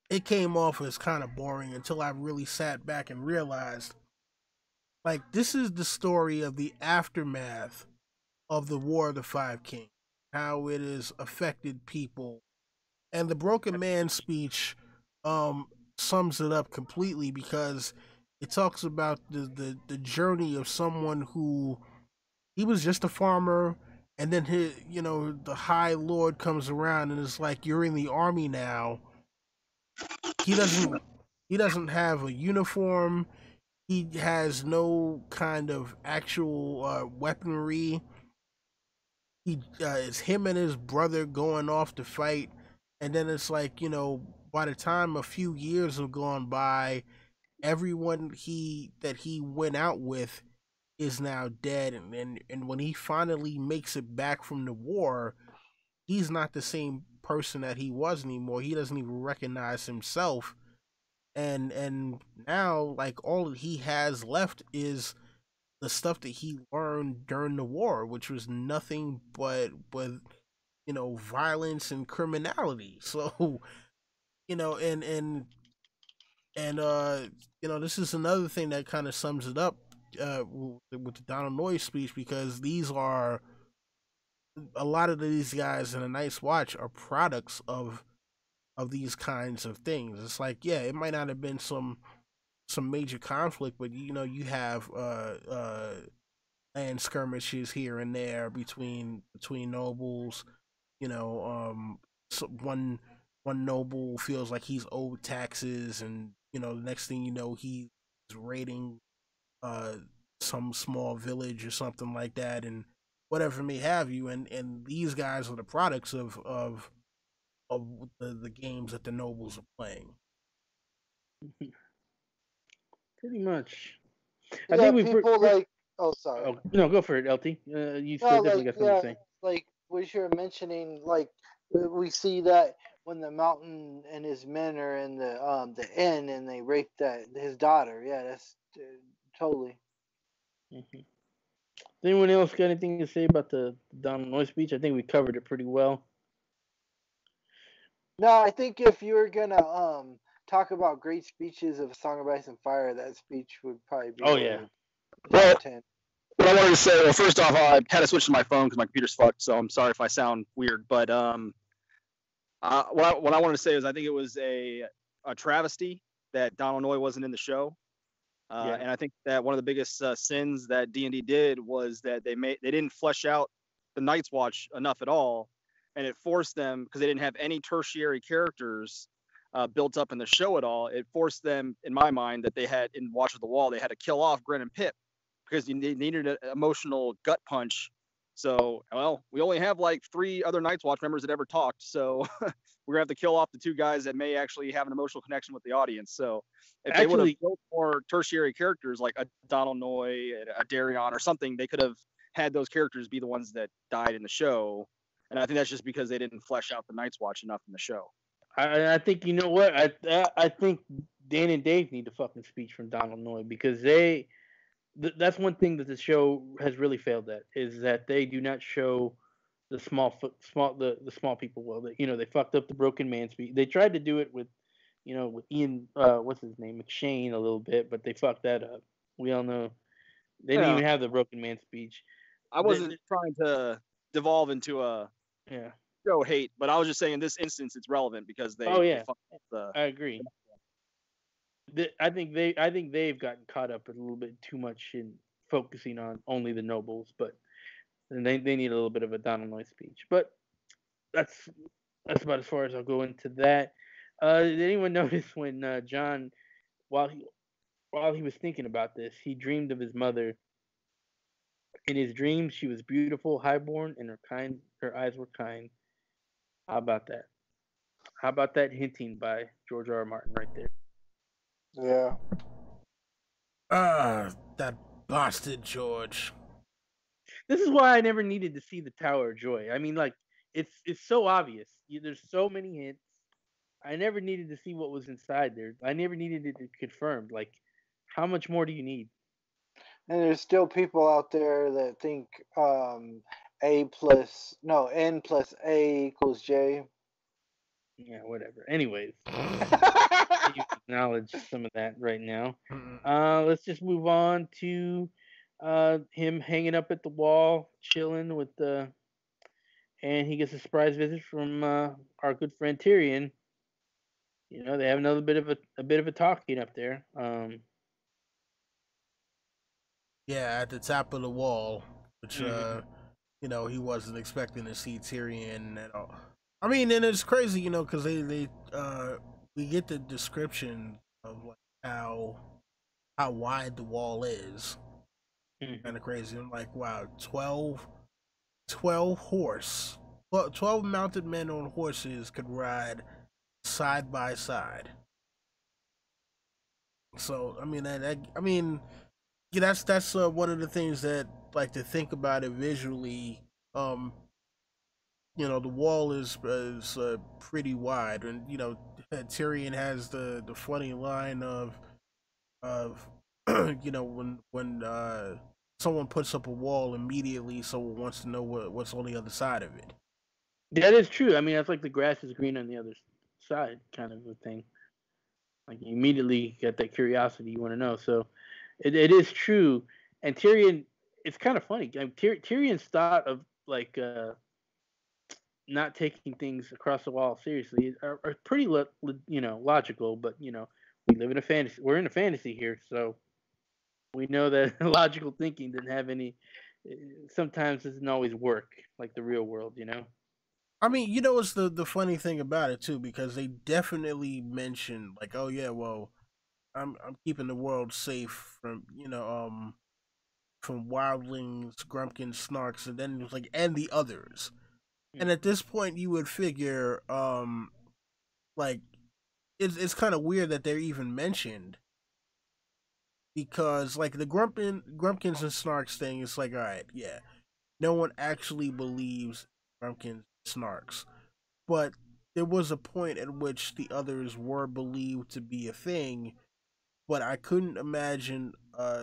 it came off as kind of boring until I really sat back and realized, like, this is the story of the aftermath of the War of the Five Kings, how it has affected people. And the Broken Man speech sums it up completely, because it talks about the journey of someone who, he was just a farmer, and then the High Lord comes around and is like, you're in the army now. He doesn't have a uniform. He has no kind of actual weaponry. It's him and his brother going off to fight, and then it's like, by the time a few years have gone by, everyone that he went out with is now dead, and when he finally makes it back from the war, he's not the same person that he was anymore. He doesn't even recognize himself, and now, like, all that he has left is the stuff that he learned during the war, which was nothing but violence and criminality. So, and this is another thing that kind of sums it up with the Donald Noy speech, because these are a lot of these guys in a Night's Watch are products of these kinds of things. It's like, yeah, it might not have been some major conflict, but you have land skirmishes here and there between nobles. So one noble feels like he's owed taxes, and the next thing you know, he's raiding some small village or something like that, and whatever may have you. And these guys are the products of the games that the nobles are playing. Pretty much. I think people like. Oh, sorry. Oh, no, go for it, LT. You definitely got something to say. Like what you're mentioning, like we see that when the Mountain and his men are in the inn and they rape his daughter. Yeah, that's totally. Mm-hmm. Anyone else got anything to say about the Donald Noy speech? I think we covered it pretty well. No, I think if you were gonna talk about great speeches of Song of Ice and Fire, that speech would probably be. Oh yeah. Well, what I wanted to say, well, first off, I had to switch to my phone because my computer's fucked, so I'm sorry if I sound weird. But what I wanted to say is, I think it was a travesty that Donald Noy wasn't in the show, and I think that one of the biggest sins that D&D did was that they didn't flesh out the Night's Watch enough at all, and it forced them, because they didn't have any tertiary characters built up in the show at all. It forced them, in my mind, that they had in Watch of the Wall, they had to kill off Gren and Pip, because they needed an emotional gut punch So, well, we only have like 3 other Night's Watch members that ever talked. So we're gonna have to kill off the 2 guys that may actually have an emotional connection with the audience. So if they would have built more tertiary characters like a Donald Noy, a Tyrion, or something, they could have had those characters be the ones that died in the show. And I think that's just because they didn't flesh out the Night's Watch enough in the show. I think, you know what? I think Dan and Dave need a fucking speech from Donald Noy, because that's one thing that the show has really failed at, is that they do not show the small people well. They fucked up the broken man speech. They tried to do it with Ian, what's his name, McShane, a little bit, but they fucked that up. We all know they didn't even have the broken man speech. I wasn't trying to devolve into a show hate, but I was just saying in this instance it's relevant because they. I agree. I think they've gotten caught up a little bit too much in focusing on only the nobles, but they need a little bit of a Donald Noy speech. But that's about as far as I'll go into that. Did anyone notice when Jon, while he was thinking about this, he dreamed of his mother. In his dreams, she was beautiful, highborn, and her eyes were kind. How about that? How about that hinting by George R. R. Martin right there? Yeah. That bastard George. This is why I never needed to see the Tower of Joy. I mean, like, it's so obvious. There's so many hints. I never needed to see what was inside there. I never needed it confirmed. Like, how much more do you need? And there's still people out there that think N plus A equals J. Yeah, whatever. Anyways, you acknowledge some of that right now. Let's just move on to him hanging up at the wall, chilling with and he gets a surprise visit from our good friend Tyrion. They have another bit of a talking up there. Yeah, at the top of the wall, which he wasn't expecting to see Tyrion at all. I mean, and it's crazy, because we get the description of like how wide the wall is. Kind of crazy. I'm like, wow, 12 mounted men on horses could ride side by side. So I mean, yeah, that's one of the things that, like, to think about it visually. The wall is pretty wide, and Tyrion has the funny line of when someone puts up a wall, immediately someone wants to know what's on the other side of it. That is true. I mean, that's like the grass is green on the other side kind of a thing. Like, you immediately get that curiosity, you want to know. So it is true. And Tyrion, it's kind of funny. Tyrion's thought of like not taking things across the wall seriously are pretty logical, but we live in a fantasy. We're in a fantasy here, so we know that logical thinking doesn't have any. Sometimes doesn't always work like the real world, I mean, it's the funny thing about it too, because they definitely mentioned, like, oh yeah, well, I'm keeping the world safe from from wildlings, grumpkins, snarks, and then it was like, and the others. And at this point, you would figure, like, it's kind of weird that they're even mentioned, because like the grumpkins and snarks thing, it's like, all right, yeah, no one actually believes grumpkins and snarks, but there was a point at which the others were believed to be a thing, but I couldn't imagine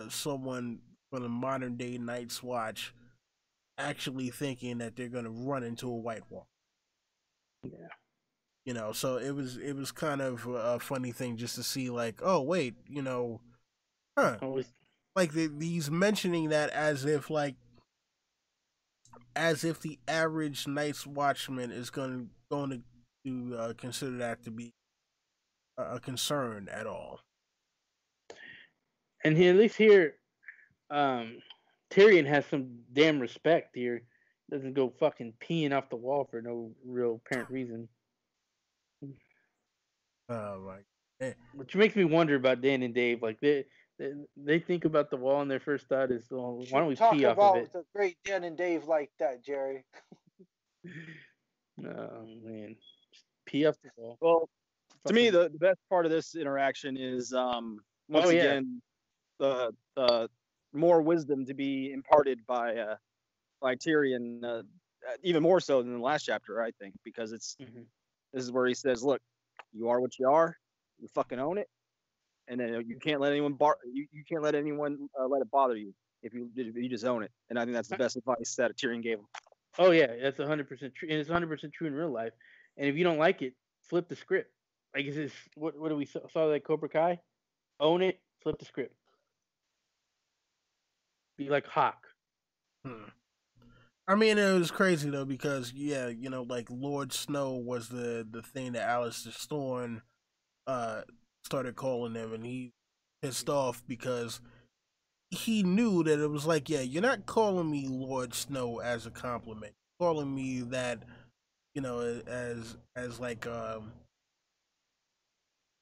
someone from the modern day Night's Watch actually thinking that they're gonna run into a White Wall. Yeah. So it was kind of a funny thing just to see, like, oh wait, like he's mentioning that as if the average Night's Watchman is going to consider that to be a concern at all. And at least here, Tyrion has some damn respect here. Doesn't go fucking peeing off the wall for no real apparent reason. Oh my! Which makes me wonder about Dan and Dave. Like, They think about the wall, and their first thought is, well, why don't we talk pee off of about it? the great Dan and Dave like that, Jerry? Oh man, just pee off the wall. Well, to me, Fucking- the best part of this interaction is once Oh, yeah. again the more wisdom to be imparted by Tyrion, even more so than the last chapter, I think, because it's Mhm. this is where he says, "Look, you are what you are. You fucking own it, and then you can't let anyone you can't let anyone let it bother you if you just own it." And I think that's the best advice that Tyrion gave him. Oh yeah, that's 100% true, and it's 100% true in real life. And if you don't like it, flip the script. Like it's just, what do we saw that Cobra Kai? Own it, flip the script. Be like Hawk. I mean, it was crazy though because yeah, like Lord Snow was the thing that Alistair Storm started calling him, and he pissed off because he knew that it was like, yeah, you're not calling me Lord Snow as a compliment, you're calling me that, as like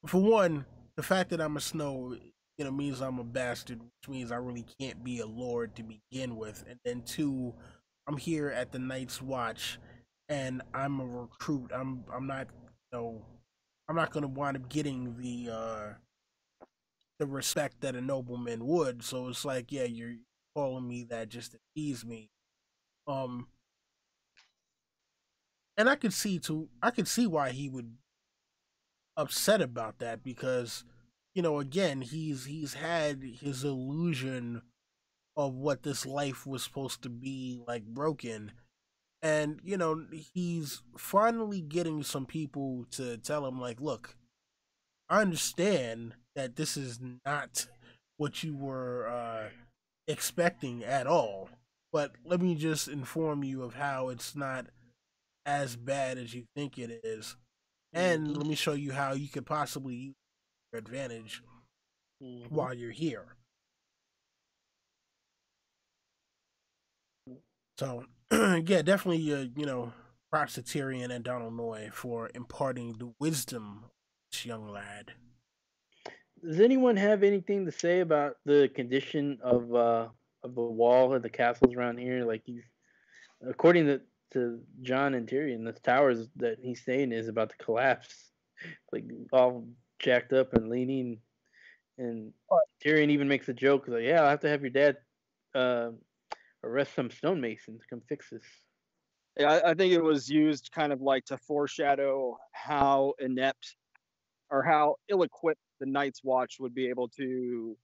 for one, the fact that I'm a Snow, means I'm a bastard, which means I really can't be a lord to begin with. And then two, I'm here at the Night's Watch, and I'm a recruit. I'm not, I'm not gonna wind up getting the respect that a nobleman would. So it's like, yeah, you're calling me that just to tease me. Um, and I could see why he would upset about that because again he's had his illusion of what this life was supposed to be like broken, and he's finally getting some people to tell him like, look, I understand that this is not what you were expecting at all, but let me just inform you of how it's not as bad as you think it is, and let me show you how you could possibly use your advantage while you're here. So, yeah, definitely, props to Tyrion and Donald Noy for imparting the wisdom of this young lad. Does anyone have anything to say about the condition of the wall and the castles around here? Like according to Jon and Tyrion, the towers that he's staying is about to collapse, like all jacked up and leaning. And Tyrion even makes a joke like, "Yeah, I'll have to have your dad arrest some stonemason to come fix this." Yeah, I think it was used kind of like to foreshadow how inept or how ill-equipped the Night's Watch would be able to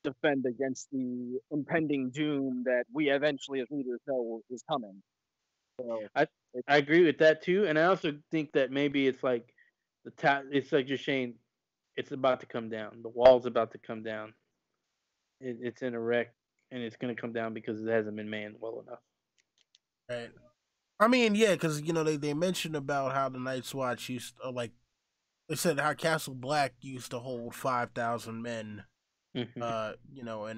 defend against the impending doom that we eventually, as readers, know is coming. So I agree with that too, and I also think that maybe it's like it's like you're saying it's about to come down. The wall's about to come down. It's in a wreck, and it's going to come down because it hasn't been manned well enough. Right. I mean, yeah, because they mentioned about how the Night's Watch used to, like they said how Castle Black used to hold 5,000 men. And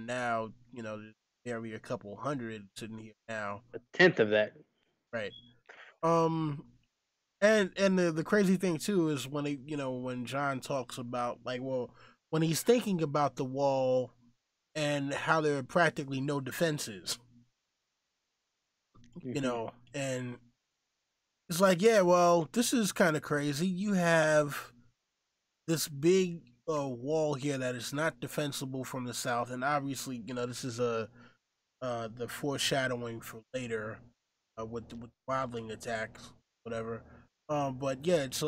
now there's barely a couple hundred sitting here now. A tenth of that. Right. And the crazy thing too is when when Jon talks about like, well, when he's thinking about the wall and how there are practically no defenses, and it's like, yeah, well, this is kind of crazy. You have this big wall here that is not defensible from the south, and obviously, this is the foreshadowing for later with wildling attacks, whatever. But yeah, it's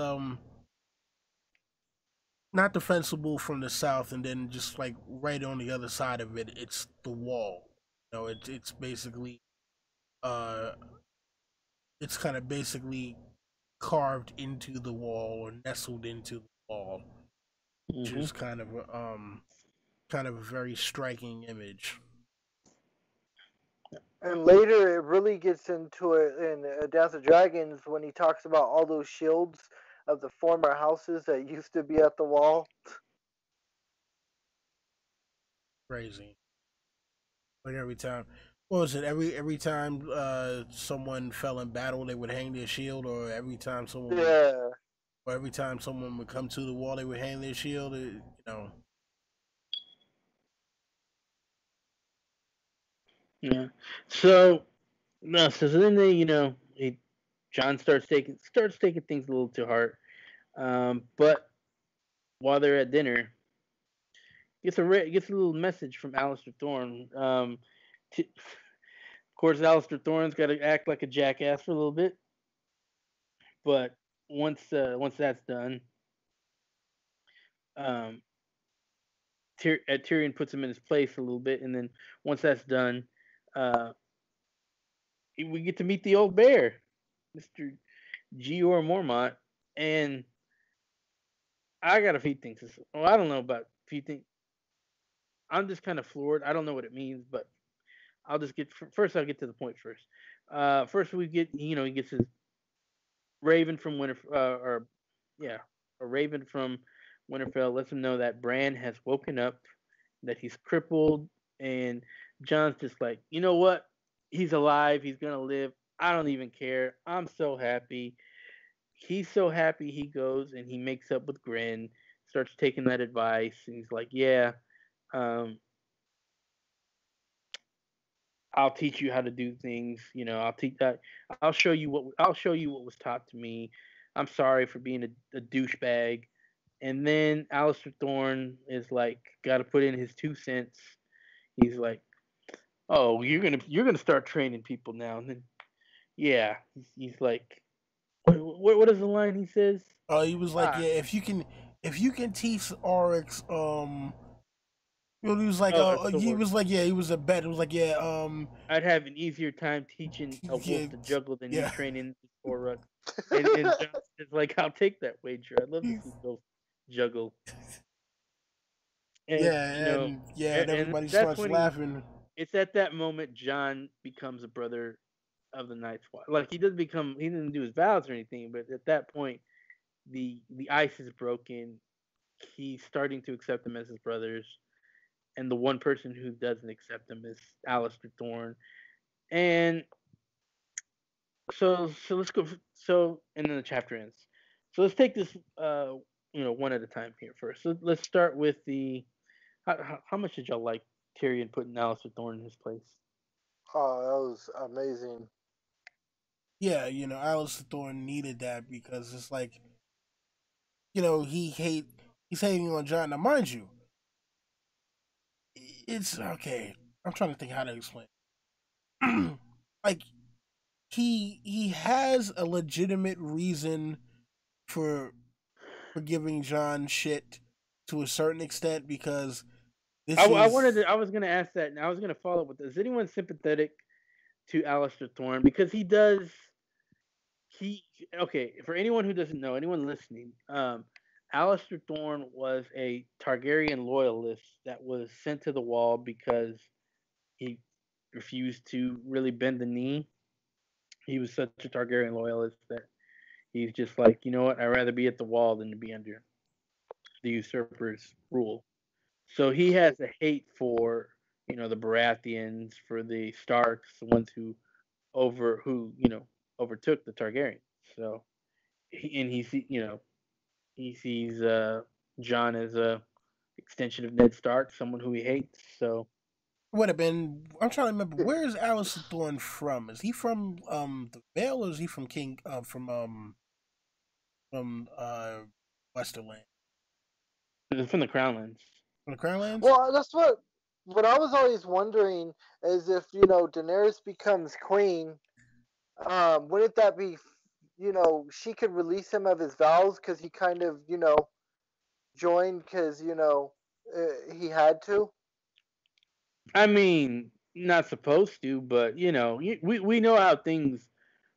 not defensible from the south, and then just like right on the other side of it, it's the wall. It's basically it's kind of basically carved into the wall or nestled into the wall, which is kind of a very striking image. And later, it really gets into it in Dance of Dragons when he talks about all those shields of the former houses that used to be at the wall. Crazy. Like every time, what was it? Every time someone fell in battle, they would hang their shield, or every time someone or every time someone would come to the wall, they would hang their shield. Yeah. So no, so then Jon starts taking things a little too hard. But while they're at dinner, gets a little message from Alistair Thorne. Of course, Alistair Thorne's got to act like a jackass for a little bit, but once that's done, um, Tyrion puts him in his place a little bit, and then once that's done, uh, we get to meet the old bear, Mister Gior Mormont, and I got a few things. Well, I don't know about a few things. I'm just kind of floored. I don't know what it means, but I'll just get first. I'll get to the point first. First we get he gets his raven from a raven from Winterfell lets him know that Bran has woken up, that he's crippled, and Jon's just like, you know what? He's alive. He's gonna live. I don't even care. I'm so happy. He's so happy. He goes and he makes up with Grin, starts taking that advice, and he's like, yeah. Um, I'll teach you how to do things. I'll teach that. I'll show you what was taught to me. I'm sorry for being a douchebag. And then Alistair Thorne is like, got to put in his 2 cents. He's like, oh, you're gonna start training people now. And then, yeah, he's like, what is the line he says? Oh, he was like, yeah, if you can teach Oryx, he was like, he was like, yeah, he was a bet. It was like, yeah, I'd have an easier time teaching a wolf to juggle than you training for Ruck. And John is like, I'll take that wager. I'd love to see both juggle. And, and everybody starts laughing. It's at that moment Jon becomes a brother of the Night's Watch. Like he didn't do his vows or anything, but at that point, the ice is broken. He's starting to accept them as his brothers. And the one person who doesn't accept them is Alistair Thorne. And so let's go. So and then the chapter ends. So let's take this one at a time here first. So let's start with the how much did y'all like Tyrion putting Alistair Thorne in his place? Oh, that was amazing. Yeah, Alistair Thorne needed that because it's like, he's hating on Jon. Now, mind you, it's okay. I'm trying to think how to explain. Like he has a legitimate reason for giving Jon shit to a certain extent because I was gonna ask that, and I was gonna follow up with this. Is anyone sympathetic to Alistair Thorne? Because for anyone who doesn't know, anyone listening, Alistair Thorne was a Targaryen loyalist that was sent to the wall because he refused to really bend the knee. He was such a Targaryen loyalist that he's just like, you know what, I'd rather be at the wall than to be under the usurper's rule. So he has a hate for, the Baratheons, for the Starks, the ones who overtook the Targaryens. So he sees Jon as a extension of Ned Stark, someone who he hates. So would have been. I'm trying to remember, where is Alistair Thorne from? Is he from the Vale, or is he from Westerland? From the Crownlands. From the Crownlands? Well, that's what I was always wondering is if Daenerys becomes queen, wouldn't that be she could release him of his vows because he kind of joined because he had to. I mean, not supposed to, but we know how things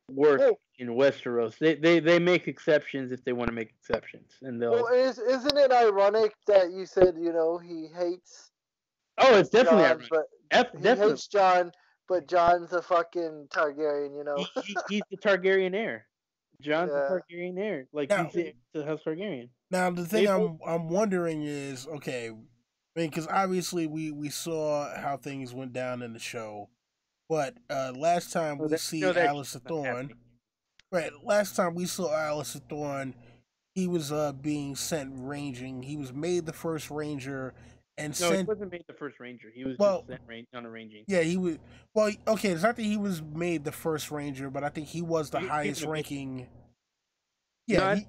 work in Westeros. They make exceptions if they want to make exceptions, and they'll. Well, isn't it ironic that you said he hates? Oh, it's definitely Jon, ironic. He hates Jon, but Jon's a fucking Targaryen. He's the Targaryen heir. Jon's the Targaryen heir. Like now, he's the House Targaryen. Now the thing I'm wondering is, okay, I mean, because obviously we saw how things went down in the show, but last time we see Alistair Thorne, right? Last time we saw Alistair Thorne, he was being sent ranging. He was made the first ranger and No, he sent. wasn't made the first ranger. He was Well, just sent on a ranging. yeah, he was. Well, okay, it's not that he was made the first ranger, but I think he was the highest ranking. Yeah, no,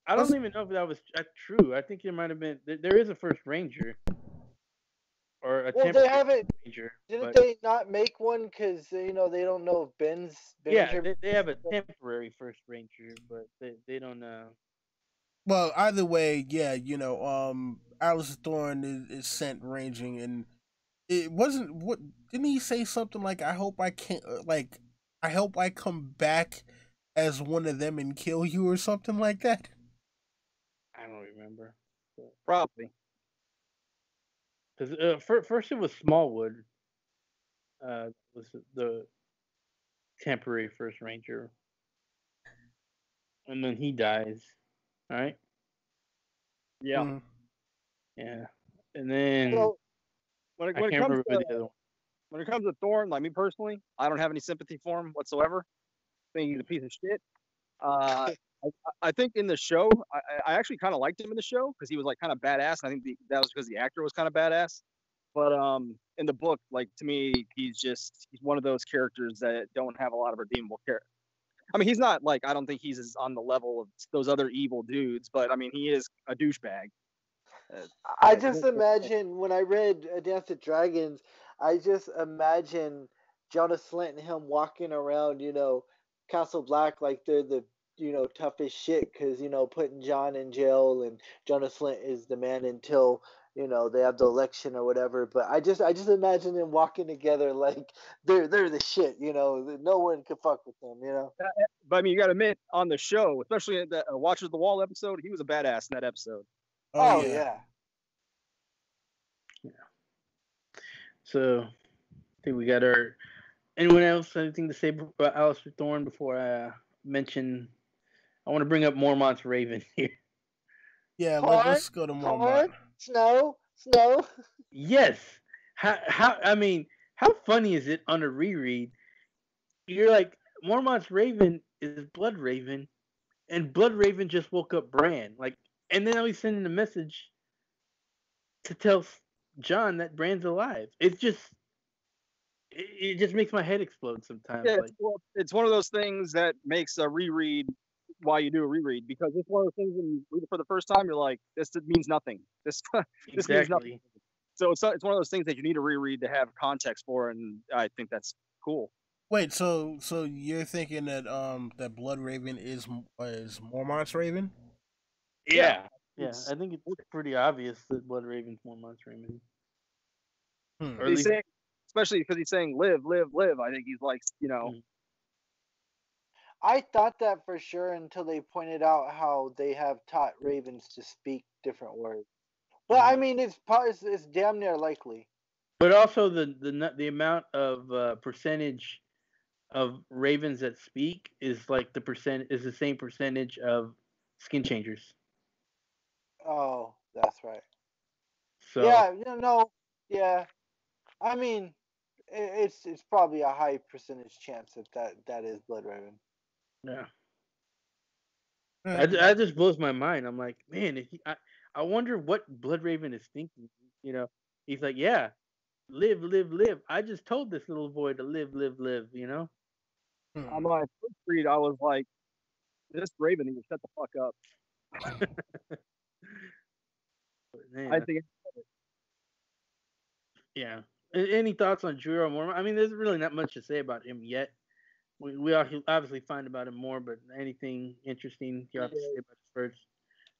I don't even know if that was true. I think it might have been. There is a first ranger, or a temporary they haven't. ranger. Didn't they not make one because they don't know if Ben's? Yeah, they have a temporary first ranger, but they don't know. Well, either way, yeah, Alistair Thorne is sent ranging, and it wasn't what didn't he say something like I hope I can't I hope I come back as one of them and kill you or something like that. I don't remember. Probably. Because first it was Smallwood. Was the temporary first ranger, and then he dies. All right. Yeah. Mm-hmm. Yeah, and then when it comes to the other one. When it comes to Thorne, like me personally, I don't have any sympathy for him whatsoever. I think he's a piece of shit. I think in the show, I actually kind of liked him in the show because he was like kind of badass. I think that was because the actor was kind of badass. But in the book, like to me, he's one of those characters that don't have a lot of redeemable character. I mean, he's not like I don't think he's on the level of those other evil dudes, but I mean, he is a douchebag. I just imagine when I read A Dance with Dragons, I just imagine Jonas Slint and him walking around, Castle Black like they're the toughest shit because putting Jon in jail and Jonas Slint is the man until they have the election or whatever. But I just imagine them walking together like they're the shit. No one can fuck with them. But I mean, you got to admit on the show, especially in the Watchers of the Wall episode, he was a badass in that episode. Oh yeah. So, I think we got our. Anyone else anything to say about Alistair Thorne before I mention? I want to bring up Mormont's Raven here. Yeah, let's go to Mormont. Snow. Yes. How funny is it on a reread? You're like Mormont's Raven is Blood Raven, and Blood Raven just woke up Bran. And then he's sending a message to tell Jon that Bran's alive. It just makes my head explode sometimes. Yeah, it's one of those things that makes a reread why you do a reread, because it's one of those things when you read it for the first time, you're like, this means nothing. This means nothing. So it's one of those things that you need to reread to have context for, and I think that's cool. Wait, so you're thinking that that Blood Raven is Mormont's Raven? Yeah. Yeah, I think it's pretty obvious that Blood Raven's Mormont's Raven. He's saying, especially because he's saying live, live, live. I think he's like, I thought that for sure until they pointed out how they have taught ravens to speak different words. But I mean, it's damn near likely. But also the amount of percentage of ravens that speak is like the same percentage of skin changers. Oh, that's right. So yeah, yeah. I mean, it's probably a high percentage chance that is Blood Raven. Yeah. That just blows my mind. I'm like, man, I wonder what Blood Raven is thinking. He's like, yeah, live, live, live. I just told this little boy to live, live, live. On my first read, I was like, this Raven needs to shut the fuck up. Man, I think. Yeah. Any thoughts on Drew Mormont? I mean, there's really not much to say about him yet. We obviously find about him more, but anything interesting you have to say about his first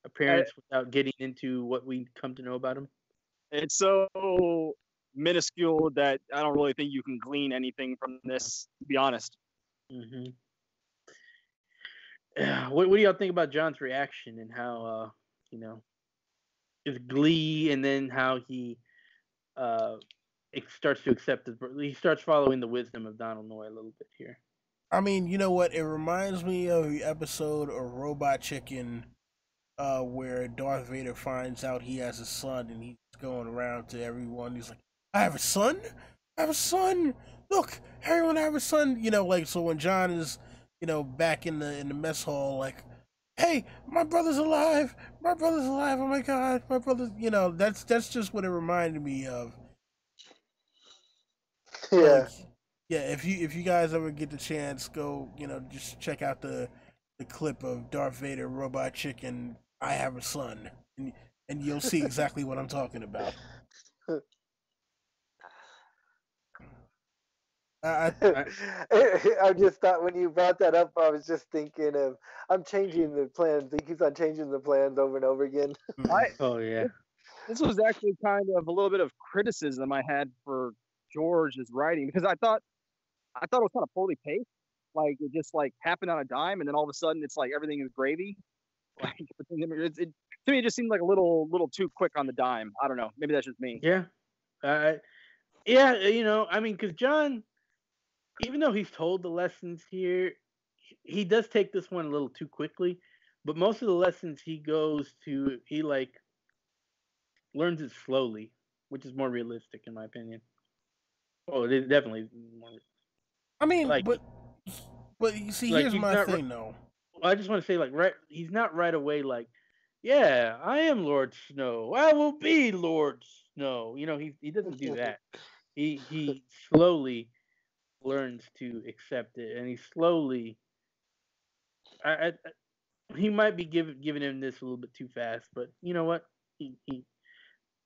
appearance without getting into what we come to know about him? It's so minuscule that I don't really think you can glean anything from this, to be honest. Mm-hmm. What do y'all think about Jon's reaction and how, his glee, and then how he starts to accept he starts following the wisdom of Donald Noy a little bit here. I mean, you know what? It reminds me of the episode of Robot Chicken where Darth Vader finds out he has a son and he's going around to everyone. He's like, I have a son? I have a son! Look, everyone, I have a son! So when Jon is, back in the mess hall, like, hey, my brother's alive, my brother's alive, oh my god, my brother's, that's just what it reminded me of. Yeah. Like, yeah, if you guys ever get the chance, go, just check out the clip of Darth Vader, Robot Chicken, I have a son, and you'll see exactly what I'm talking about. I, I just thought when you brought that up, I was just thinking of I'm changing the plans. He keeps on changing the plans over and over again. I Oh yeah. this was actually kind of a little bit of criticism I had for George's writing because I thought it was kind of poorly paced. Like it just like happened on a dime, and then all of a sudden it's like everything is gravy. Like to me, it just seemed like a little too quick on the dime. I don't know. Maybe that's just me. Yeah. Yeah. I mean, because Jon, even though he's told the lessons here, he does take this one a little too quickly. But most of the lessons he like learns it slowly, which is more realistic in my opinion. Oh, it is definitely more. I mean, Like, but you see, like here's he's my not. thing though. I just want to say, like, right, he's not right away like, yeah, I am Lord Snow. I will be Lord Snow. He doesn't do that. He slowly learns to accept it, and he slowly. I he might be giving him this a little bit too fast, but you know what? He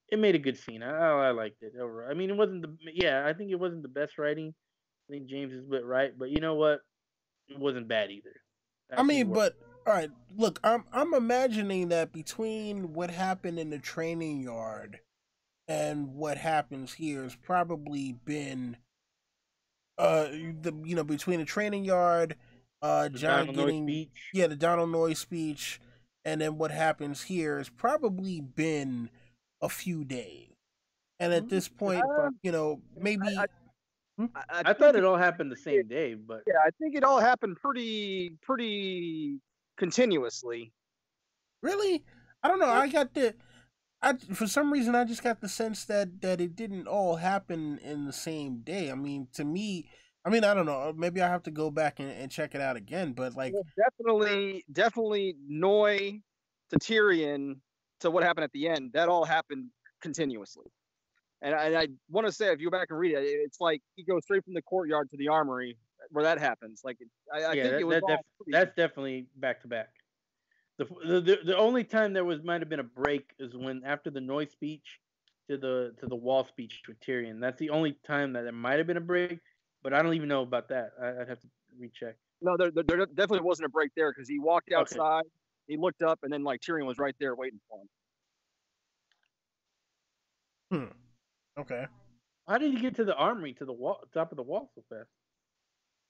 it made a good scene. I liked it overall. I mean, it wasn't I think it wasn't the best writing. I think James is a bit right, but you know what? It wasn't bad either. I mean, but all right, look, I'm imagining that between what happened in the training yard and what happens here has probably been between the training yard, Jon getting the Donald Noy speech, and then what happens here has probably been a few days. And at this point, maybe I thought it all happened the same day, but yeah, I think it all happened pretty continuously. Really, I don't know. For some reason I just got the sense that it didn't all happen in the same day. I mean, to me, I don't know. Maybe I have to go back and check it out again. But like, well, definitely Noy to Tyrion to what happened at the end. That all happened continuously. And I want to say, if you go back and read it, it's like he goes straight from the courtyard to the armory where that happens. Like, I think it was that's definitely back to back. The only time might have been a break is when after the noise speech to the wall speech with Tyrion. That's the only time that there might have been a break, but I don't even know about that. I'd have to recheck. No, there definitely wasn't a break there because he walked outside, he looked up, and then like Tyrion was right there waiting for him. Okay. How did he get to the armory to the top of the wall so fast?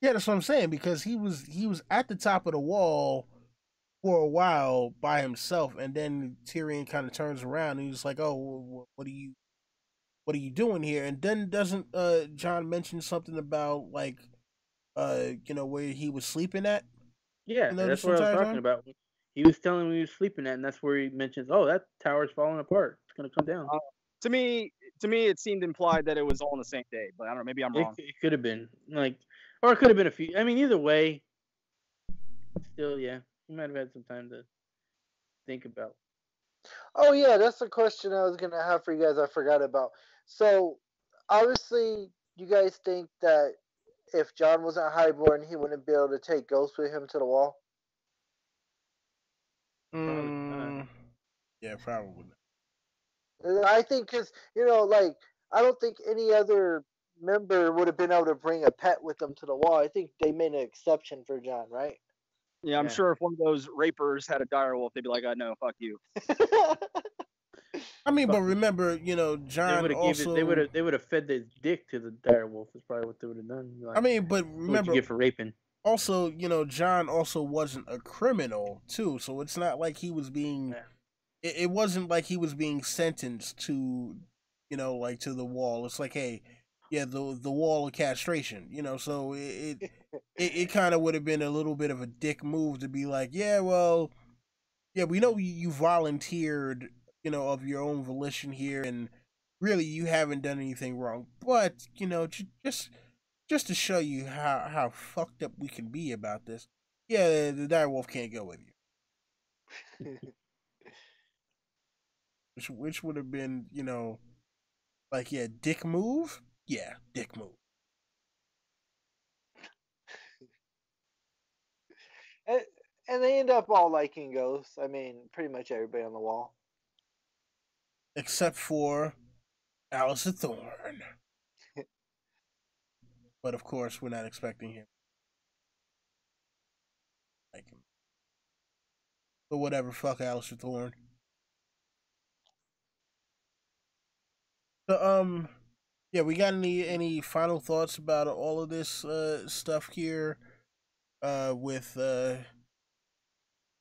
Yeah, that's what I'm saying, because he was at the top of the wall for a while by himself, and then Tyrion kind of turns around and he's like, "Oh, what are you doing here?" And then doesn't Jon mention something about like where he was sleeping at? Yeah, that's what I was talking about. He was telling me he was sleeping at, and that's where he mentions, "Oh, that tower's falling apart. It's gonna come down." To me, it seemed implied that it was all on the same day, but I don't know. Maybe I'm wrong. It could have been or it could have been a few. I mean, either way, still, yeah, he might have had some time to think about. Oh yeah, that's the question I was gonna have for you guys. I forgot about. So obviously, you guys think that if Jon wasn't highborn, he wouldn't be able to take Ghost with him to the wall. Yeah, probably. I think because I don't think any other member would have been able to bring a pet with them to the wall. I think they made an exception for Jon, right? Yeah, I'm sure if one of those rapers had a direwolf, they'd be like, "No, fuck you." I mean, but remember, Jon also they would have fed their dick to the direwolf. Is probably what they would have done. Like, I mean, but remember, what you get for raping. Also, Jon also wasn't a criminal too, so it's not like he was being. Yeah. It wasn't like he was being sentenced to, like to the wall. It's like, hey, yeah, the wall of castration, So it kind of would have been a little bit of a dick move to be like, yeah, well, yeah, we know you volunteered, of your own volition here, and really you haven't done anything wrong, but just to show you how fucked up we can be about this, yeah, the direwolf can't go with you. which would have been, like, yeah, dick move. Yeah, dick move. And they end up all liking Ghost. I mean, pretty much everybody on the wall. Except for Alistair Thorne. But of course, we're not expecting him. Like him. But whatever, fuck Alistair Thorne. So, yeah, we got any final thoughts about all of this stuff here? With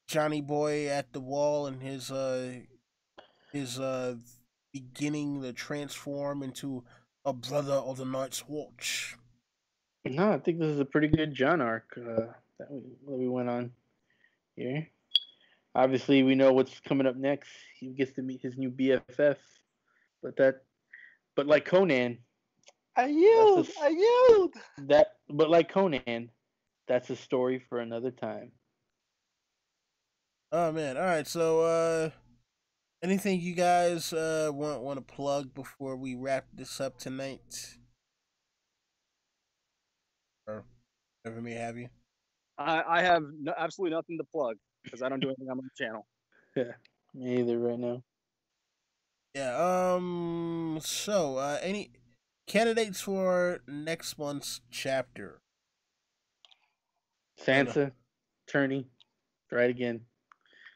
Johnny Boy at the wall and his beginning to transform into a brother of the Night's Watch. No, I think this is a pretty good Jon arc that we went on here. Obviously, we know what's coming up next. He gets to meet his new BFF, but like Conan, I yield. But like Conan, that's a story for another time. Oh man! All right, so anything you guys want to plug before we wrap this up tonight, or whatever may have you? I have absolutely nothing to plug because I don't do anything on my channel. Yeah, me either right now. Yeah. So, any candidates for next month's chapter? Sansa, Turney, try it again.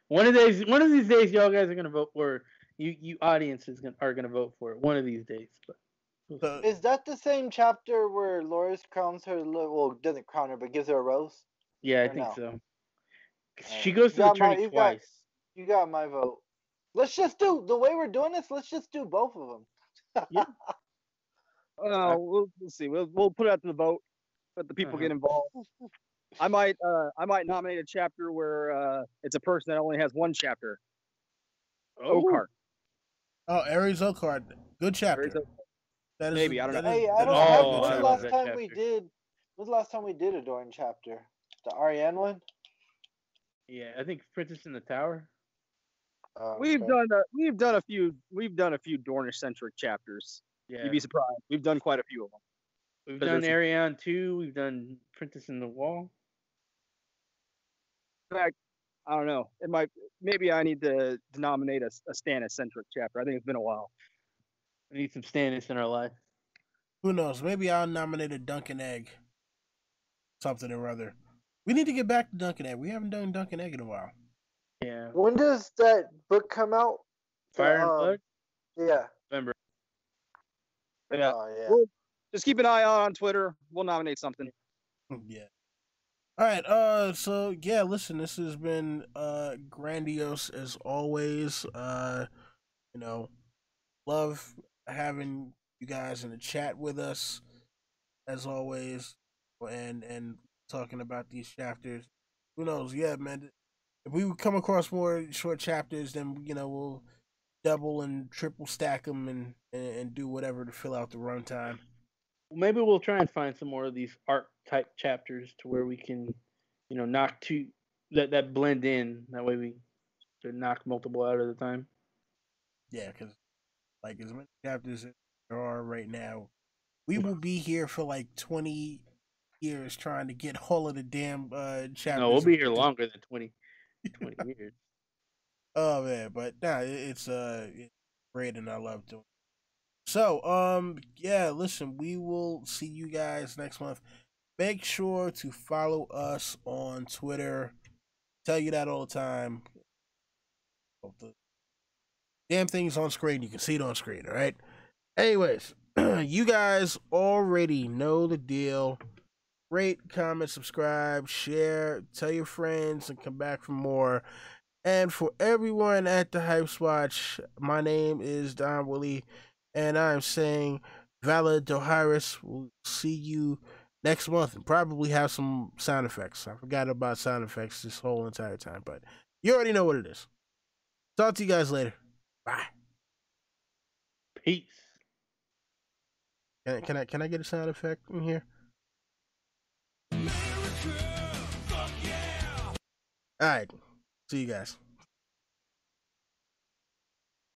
One of these days, y'all guys are gonna vote for. You audiences are gonna vote for it. One of these days. But is that the same chapter where Loras crowns her? Well, doesn't crown her, but gives her a rose? Yeah, I think so. She goes to the Turney twice. You got my vote. Let's just do the way we're doing this. Let's just do both of them. Yeah. We'll see. We'll put it out to the vote. Let the people get involved. I might nominate a chapter where it's a person that only has one chapter. Oakheart. Oh, Ares Oakheart. Good chapter. That is maybe I don't know. Hey, I don't know. When was the last time we did a Dorne chapter? The Ariane one? Yeah, I think Princess in the Tower. We've done a few Dornish centric chapters. Yeah. You'd be surprised. We've done quite a few of them. We've done Ariane 2. We've done Princess in the Wall. In fact, I don't know. Maybe I need to nominate a Stannis centric chapter. I think it's been a while. We need some Stannis in our life. Who knows? Maybe I'll nominate a Dunkin' Egg. Something or other. We need to get back to Dunkin' Egg. We haven't done Dunkin' Egg in a while. Yeah. When does that book come out? Fire and Blood? Yeah. November. Yeah. Oh, yeah. We'll just keep an eye out on Twitter. We'll nominate something. Yeah. All right. So yeah, listen, this has been grandiose as always. Love having you guys in the chat with us as always, and talking about these chapters. Who knows? Yeah, man. If we come across more short chapters, then we'll double and triple stack them and do whatever to fill out the runtime. Maybe we'll try and find some more of these arc type chapters to where we can, knock two that blend in. That way we can knock multiple out at a time. Yeah, because like as many chapters as there are right now, we will be here for like 20 years trying to get all of the damn chapters. No, we'll be here longer than 20 years. Oh man, but nah, it's great and I love doing it. So, yeah, listen, we will see you guys next month. Make sure to follow us on Twitter. Tell you that all the time. The damn thing's on screen. You can see it on screen, all right? Anyways, you guys already know the deal. Rate, comment, subscribe, share, tell your friends, and come back for more. And for everyone at the Hype Watch, my name is Don Willie, and I'm saying Vala Dohiris. We'll see you next month and probably have some sound effects. I forgot about sound effects this whole entire time, but you already know what it is. Talk to you guys later. Bye. Peace. Can I get a sound effect in here? America, fuck yeah. All right. See you guys.